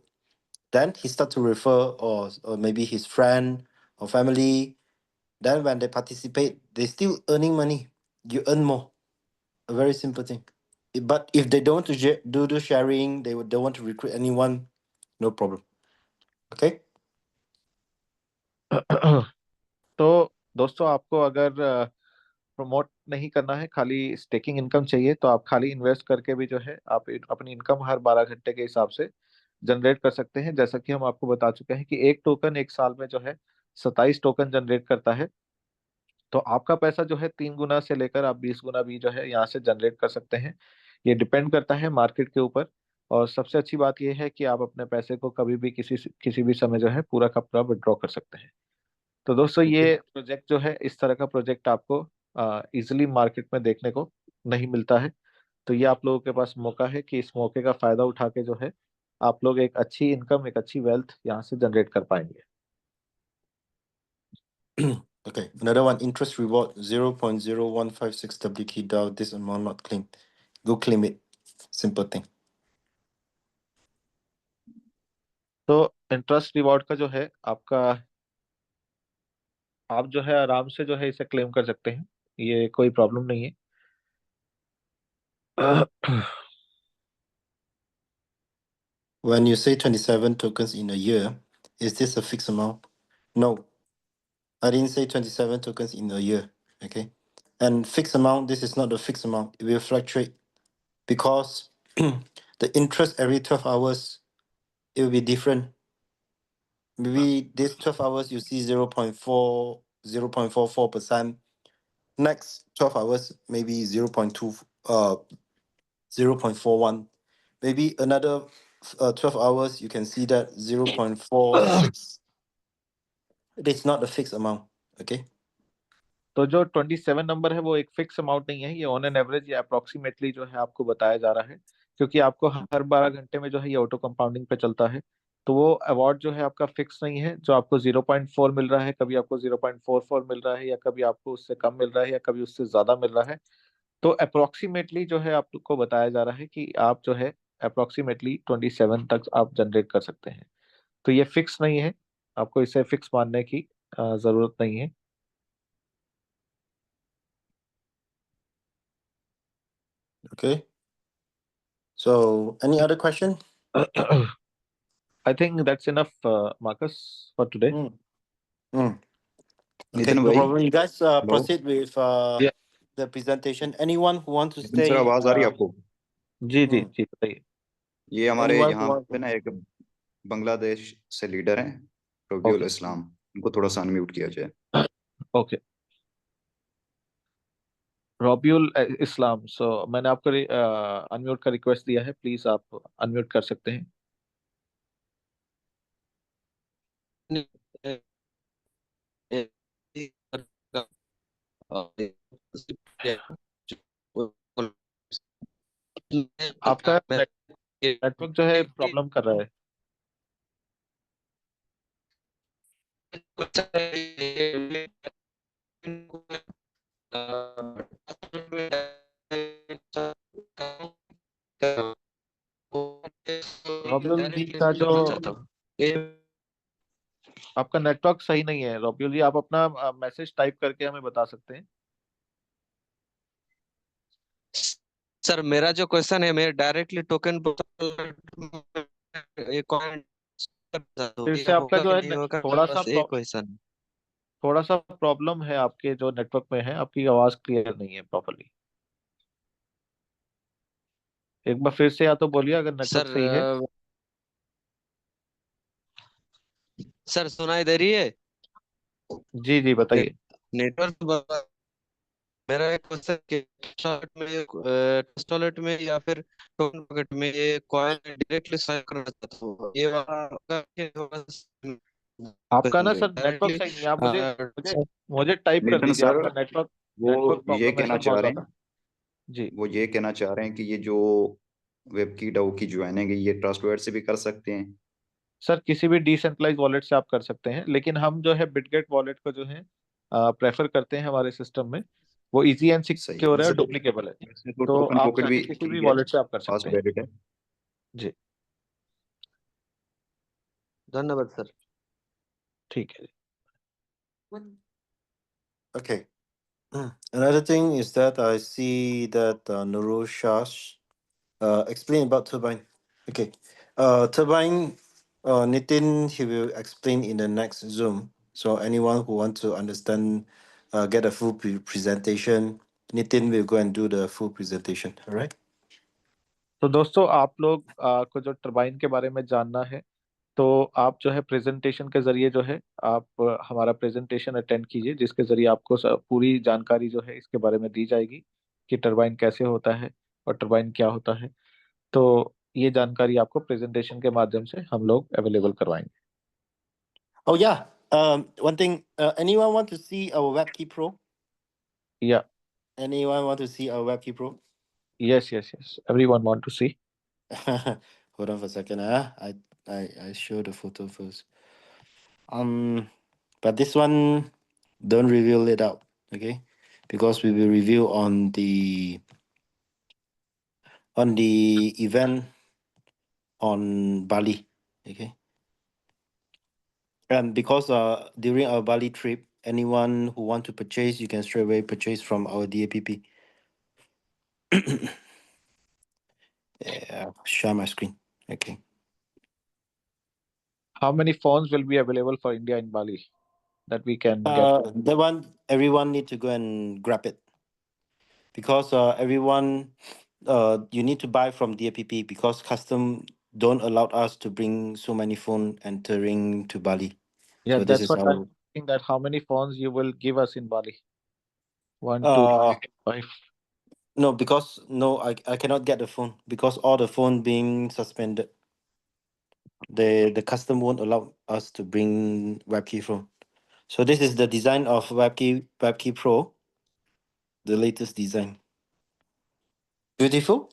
then he start to refer, or maybe his friend or family. Then when they participate, they still earning money. You earn more. A very simple thing. But if they don't want to do the sharing, they don't want to recruit anyone, no problem. Okay. तो दोस्तों, आपको अगर promote नहीं करना है, खाली staking income चाहिए, तो आप खाली इन्वेस्ट करके भी जो है आप अपनी इनकम हर 12 घंटे के हिसाब से जनरेट कर सकते हैं। जैसा कि हम आपको बता चुके हैं कि एक टोकन एक साल में जो है 27 टोकन जनरेट करता है। तो आपका पैसा जो है 3 गुना से लेकर आप 20 गुना भी जो है यहाँ से जनरेट कर सकते हैं। ये डिपेंड करता है मार्केट के ऊपर। और सबसे अच्छी बात यह है कि आप अपने पैसे को कभी भी किसी भी समय जो है पूरा का पूरा विड्रॉ कर सकते हैं। तो दोस्तों, ये प्रोजेक्ट जो है, इस तरह का प्रोजेक्ट आपको इजिली मार्केट में देखने को नहीं मिलता है। तो ये आप लोगों के पास मौका है कि इस मौके का फायदा उठा के जो है आप लोग एक अच्छी इनकम, एक अच्छी वेल्थ यहाँ से जनरेट कर पाएंगे। Okay, another one, interest reward 0.0156 WT DAO, this amount not claimed. Go claim it. Simple thing. तो इंटरेस्ट रिवॉर्ड का जो है आपका, आप जो है आराम से जो है इसे क्लेम कर सकते हैं, ये कोई प्रॉब्लम नहीं है। When you say 27 tokens in a year, is this a fixed amount? No, I didn't say 27 tokens in a year. Okay, and fixed amount, this is not the fixed amount. It will fluctuate because the interest every 12 hours, it will be different. Maybe this 12 hours you see 0.4, 0.44%. Next 12 hours, maybe 0.2, 0.41. Maybe another 12 hours, you can see that 0.46. It is not a fixed amount. Okay. तो जो 27 number है वो एक fix amount नहीं है, ये on an average या approximately जो है आपको बताया जा रहा है, क्योंकि आपको हर 12 घंटे में जो है ये ऑटो कंपाउंडिंग पे चलता है। तो वो अवार्ड जो है आपका फिक्स नहीं है, जो आपको 0.4 मिल रहा है, कभी आपको 0.44 मिल रहा है, या कभी आपको उससे कम मिल रहा है, या कभी उससे ज्यादा मिल रहा है। तो अप्रोक्सीमेटली जो है आपको बताया जा रहा है कि आप जो है अप्रोक्सीमेटली 27 तक आप जनरेट कर सकते हैं। तो ये फिक्स नहीं है, आपको इसे फिक्स मानने की जरूरत नहीं है। Okay. So, any other question? I think that's enough, Marcus, for today. Okay, Nitin no भाई, problem. You guys hello. proceed with Yeah. the presentation. Anyone who want to Nitin sir, stay? आवाज आ रही है आपको? जी जी जी, बताइए। ये हमारे Anyone यहाँ who want? पे ना एक बांग्लादेश से लीडर हैं, रबीउल इस्लाम, उनको थोड़ा सा अनम्यूट किया जाए। ओके, रबीउल इस्लाम, सो मैंने आपको अनम्यूट का रिक्वेस्ट दिया है, प्लीज आप अनम्यूट कर सकते हैं। आपका नेटवर्क जो है प्रॉब्लम कर रहा है। रबीउल जी का जो आपका नेटवर्क सही नहीं है रबीउल जी, आप अपना मैसेज टाइप करके हमें बता सकते हैं। सर मेरा जो क्वेश्चन है, मैं डायरेक्टली टोकन फिर से आपका होगा जो कि है नहीं होगा, थोड़ा सा बस एक क्वेश्चन। थोड़ा सा प्रॉब्लम है आपके जो नेटवर्क में है, आपकी आवाज क्लियर नहीं है प्रॉपरली। एक बार फिर से या तो बोलिए अगर नेटवर्क सर सही है। सर सुनाई दे रही है? जी जी बताइए। नेटवर्क। मेरा एक क्वेश्चन कि टॉयलेट में या फिर टोन पॉकेट में ये कॉइन डायरेक्टली स्वाइप करना चाहता हूँ, ये वाला होगा कि आपका ना सर नेटवर्क डायरेक्टली? सही नहीं है, आप मुझे मुझे मुझे टाइप कर नितिन दीजिए, सर, आपका नेटवर्क वो नेटवर्क ये प्रॉब्लम है कहना सर चाह बहुत रहे हैं ज्यादा। जी। वो ये कहना चाह रहे हैं कि ये जो वेब की डाउ की ज्वाइनिंग है ये ट्रस्टवर्ड से भी कर सकते हैं। सर किसी भी डिसेंट्रलाइज वॉलेट से आप कर सकते हैं, लेकिन हम जो है बिटगेट वॉलेट को जो है प्रेफर करते हैं हमारे सिस्टम में। वो इजी एंड सही है। सिक्योर है और वैसे तो डुप्लीकेबल है। वैसे तो तो टोकन आप पॉकेट भी चाहे किसी भी ठीक है, वॉलेट से आप कर फास्ट सकते हैं। वैलिड है। जी धन्यवाद सर। ठीक है। Okay. Another thing is that I see that Nurul Shah explain about turbine. Okay. Turbine, Nitin, he will explain in the next Zoom. So anyone who want to understand, get a full presentation, Nitin will go and do the full presentation. All right. तो दोस्तों आप लोग को जो turbine के बारे में जानना है, तो आप जो है प्रेजेंटेशन के जरिए जो है आप हमारा प्रेजेंटेशन अटेंड कीजिए, जिसके जरिए आपको पूरी जानकारी जो है इसके बारे में दी जाएगी कि टरबाइन कैसे होता है और टरबाइन क्या होता है। तो ये जानकारी आपको प्रेजेंटेशन के माध्यम से हम लोग अवेलेबल करवाएंगे। Oh yeah. One thing. Anyone want to see our WebKey Pro? या Anyone want to see our WebKey Pro? Yes yes yes everyone want to see. Hold on for a second. I show the photo first. But this one, don't reveal it out, okay? Because we will review on the event on Bali, okay? And because during our Bali trip, anyone who want to purchase, you can straight away purchase from our DAPP. Yeah, share my screen. Okay. How many phones will be available for India in Bali that we can get? That one, everyone need to go and grab it because everyone, you need to buy from DAPP because custom don't allow us to bring so many phone entering to Bali. Yeah, So this that's is what I'm our. thinking, that how many phones you will give us in Bali? 1, 2, 3, 5. No, because no, I cannot get the phone because all the phone being suspended. The custom won't allow us to bring WebKey phone. So this is the design of WebKey Pro, the latest design. Beautiful.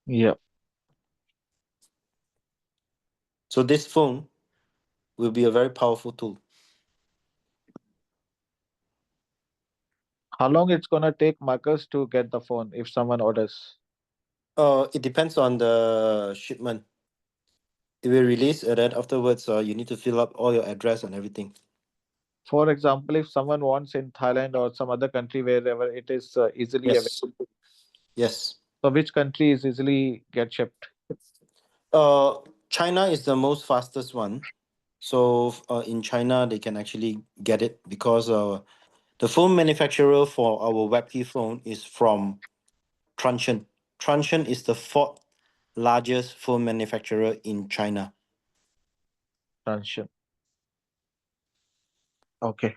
Yeah. So this phone will be a very powerful tool. How long it's gonna take Marcus to get the phone if someone orders? It depends on the shipment. It will release, and then afterwards, you need to fill up all your address and everything. For example, if someone wants in Thailand or some other country wherever it is easily Yes. available, Yes. so which country is easily get shipped? China is the most fastest one. So in China, they can actually get it because the phone manufacturer for our WebKey phone is from Transsion. Transsion is the fourth largest phone manufacturer in China. Transsion. Okay.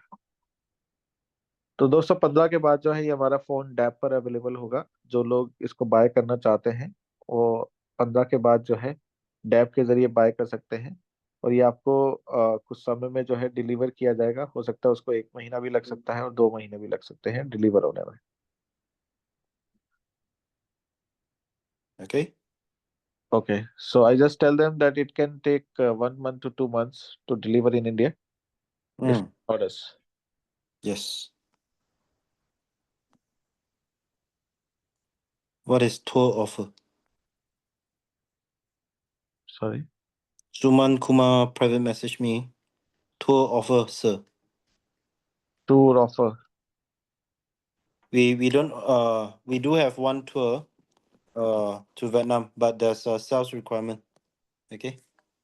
तो 215 के बाद जो है ये हमारा phone dab पर available होगा। जो लोग इसको बाय करना चाहते हैं वो 15 के बाद जो है डैप के जरिए बाय कर सकते हैं, और ये आपको कुछ समय में जो है डिलीवर किया जाएगा। हो सकता है उसको 1 महीना भी लग सकता है और 2 महीने भी लग सकते हैं डिलीवर होने में। Okay. Okay, so I just tell them that it can take 1 month to 2 months to deliver in India if orders. Yes. What is tour offer? Sorry. Suman Kumar private message me. Tour offer, sir. Tour offer. We don't we do have one tour to Vietnam, but there's a sales requirement. Okay.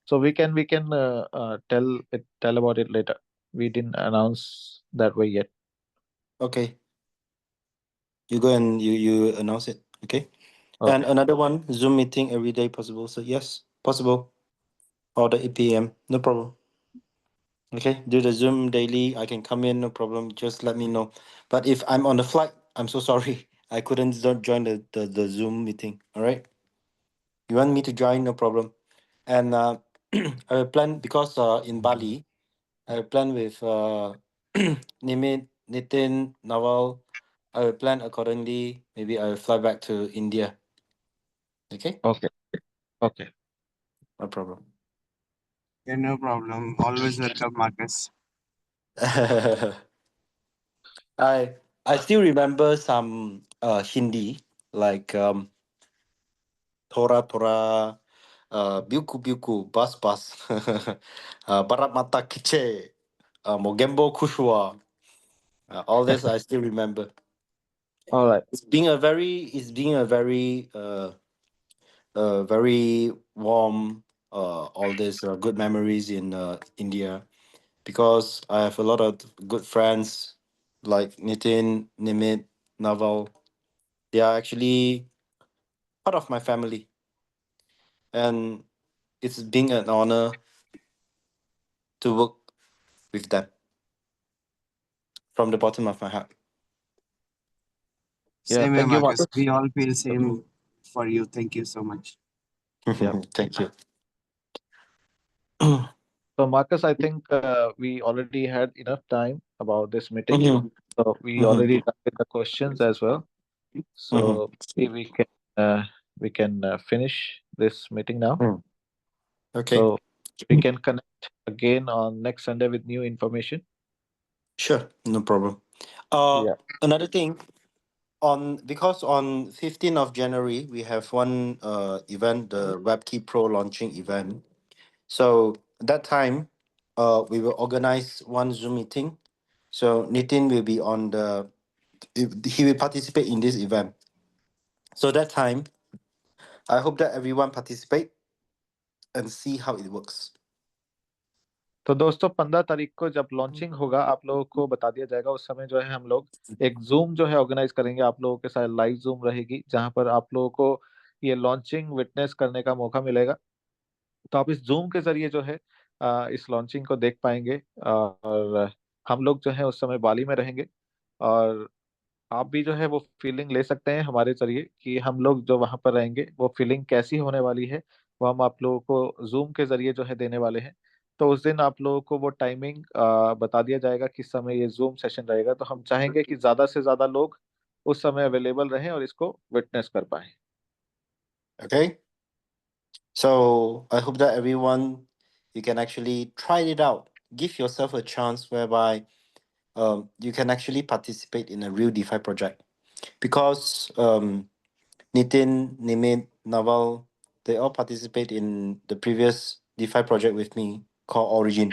So we can tell about it later. We didn't announce that way yet. Okay. You go and you announce it. Okay. Okay. And another one, Zoom meeting every day possible. So yes, possible. Or the 8 p.m. No problem. Okay. Do the Zoom daily. I can come in, no problem. Just let me know. But if I'm on the flight, I'm so sorry. I couldn't join the Zoom meeting. All right. You want me to join? No problem. And I will plan because in Bali, I will plan with Nimit, Nitin, Nawal. I will plan accordingly. Maybe I will fly back to India. Okay, Okay. Okay. no problem. Yeah, no problem. Always welcome, Marcus. I still remember some Hindi like Tora Tora, Bilku Bilku, Bus Bus, Barat Mata Kiche, Mogembo Kushwa. All this I still remember. All right. It's being a very warm all these good memories in India because I have a lot of good friends like Nitin, Nimit, Naval. They are actually part of my family, and it's being an honor to work with them from the bottom of my heart. Yeah. Same here, Thank you, Marcus. Marcus. We all feel same for you. Thank you so much. Yeah. Thank you. So, Marcus, I think we already had enough time about this meeting. Mhm, So we mhm, already done with the questions as well. mhm, So maybe we can finish this meeting now. mhm. Okay, So we can connect again on next Sunday with new information. sure, no problem. Yeah. Another thing, because on 15th of January we have one event, the WebKey Pro launching event. So that time, we will organize one Zoom meeting. So Nitin will be he will participate in this event. So that time, I hope that everyone participate and see how it works. तो दोस्तों 15 तारीख को जब launching होगा आप लोगों को बता दिया जाएगा। उस समय जो है हम लोग एक जूम जो है ऑर्गेनाइज करेंगे आप लोगों के साथ। लाइव जूम रहेगी जहां पर आप लोगों को ये लॉन्चिंग विटनेस करने का मौका मिलेगा। तो आप इस जूम के जरिए जो है इस लॉन्चिंग को देख पाएंगे। और हम लोग जो है उस समय बाली में रहेंगे और आप भी जो है वो फीलिंग ले सकते हैं हमारे जरिए कि हम लोग जो वहां पर रहेंगे वो फीलिंग कैसी होने वाली है, वो हम आप लोगों को जूम के जरिए जो है देने वाले हैं। तो उस दिन आप लोगों को वो टाइमिंग बता दिया जाएगा किस समय ये जूम सेशन रहेगा। तो हम चाहेंगे कि ज्यादा से ज्यादा लोग उस समय अवेलेबल रहें और इसको विटनेस कर पाए। Okay. So I hope that everyone, you can actually try it out. Give yourself a chance whereby you can actually participate in a real DeFi project. Because Nitin, Nimit, Naval, they all participate in the previous DeFi project with me called Origin.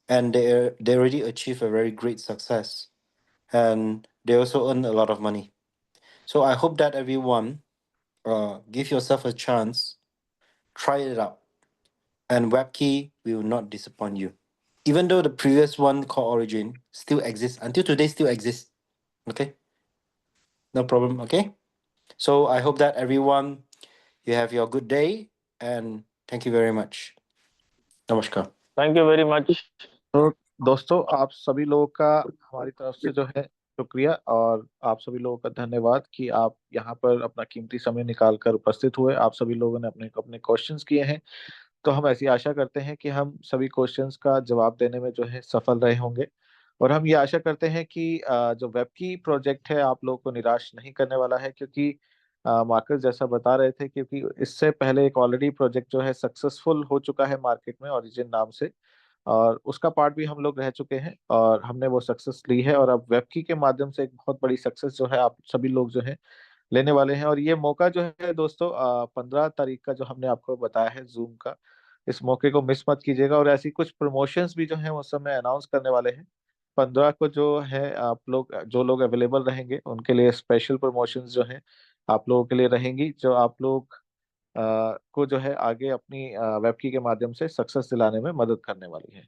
And they already achieved a very great success. And they also earn a lot of money. So I hope that everyone give yourself a chance, try it out. And WebKey will not disappoint you. Even though the previous one called Origin still exists, until today still exists. Okay? No problem, okay? So I hope that everyone, you have your good day and thank you very much. Namaskar. Thank you very much. तो दोस्तों आप सभी लोगों का हमारी तरफ से जो है शुक्रिया और आप सभी लोगों का धन्यवाद कि आप यहाँ पर अपना कीमती समय निकाल कर उपस्थित हुए। आप सभी लोगों ने अपने अपने क्वेश्चंस किए हैं। तो हम ऐसी आशा करते हैं कि हम सभी क्वेश्चंस का जवाब देने में जो है सफल रहे होंगे। और हम ये आशा करते हैं कि जो वेब की प्रोजेक्ट है आप लोगों को निराश नहीं करने वाला है, क्योंकि मार्कस जैसा बता रहे थे क्योंकि इससे पहले एक ऑलरेडी प्रोजेक्ट जो है सक्सेसफुल हो चुका है मार्केट में ओरिजिन नाम से, और उसका पार्ट भी हम लोग रह चुके हैं और हमने वो सक्सेस ली है। और अब वेबकी के माध्यम से एक बहुत बड़ी सक्सेस जो है आप सभी लोग जो है लेने वाले हैं। और ये मौका जो है दोस्तों 15 तारीख का जो हमने आपको बताया है जूम का, इस मौके को मिस मत कीजिएगा। और ऐसी कुछ प्रमोशंस भी जो है उस समय अनाउंस करने वाले हैं। 15 को जो है आप लोग जो लोग अवेलेबल रहेंगे उनके लिए स्पेशल प्रमोशंस जो है आप लोगों के लिए रहेंगी। जो आप लोग को जो है आगे अपनी वेबकी के माध्यम से सक्सेस दिलाने में मदद करने वाली है।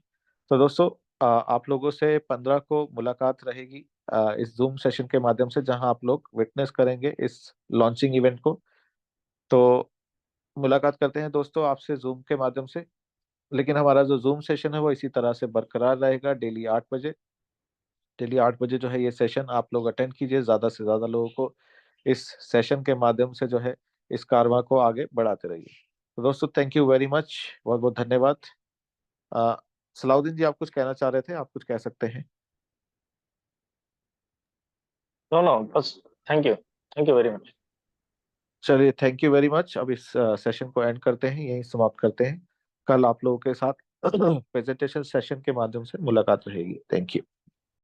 तो दोस्तों आप लोगों से 15 को मुलाकात रहेगी इस जूम सेशन के माध्यम से, जहां आप लोग विटनेस करेंगे इस लॉन्चिंग इवेंट को। तो मुलाकात करते हैं दोस्तों आपसे जूम के माध्यम से, लेकिन हमारा जो जूम सेशन है वो इसी तरह से बरकरार रहेगा। डेली 8 बजे जो है ये सेशन आप लोग अटेंड कीजिए, ज़्यादा से ज़्यादा लोगों को इस सेशन के माध्यम से जो है इस कारवां को आगे बढ़ाते रहिए। तो दोस्तों थैंक यू वेरी मच, बहुत बहुत धन्यवाद। सलाउद्दीन जी, आप कुछ कहना चाह रहे थे, आप कुछ कह सकते हैं। नो बस थैंक यू वेरी मच। चलिए थैंक यू वेरी मच। अब इस सेशन को एंड करते हैं, यहीं समाप्त करते हैं। कल आप लोगों के साथ प्रेजेंटेशन सेशन के माध्यम से मुलाकात रहेगी। Thank you.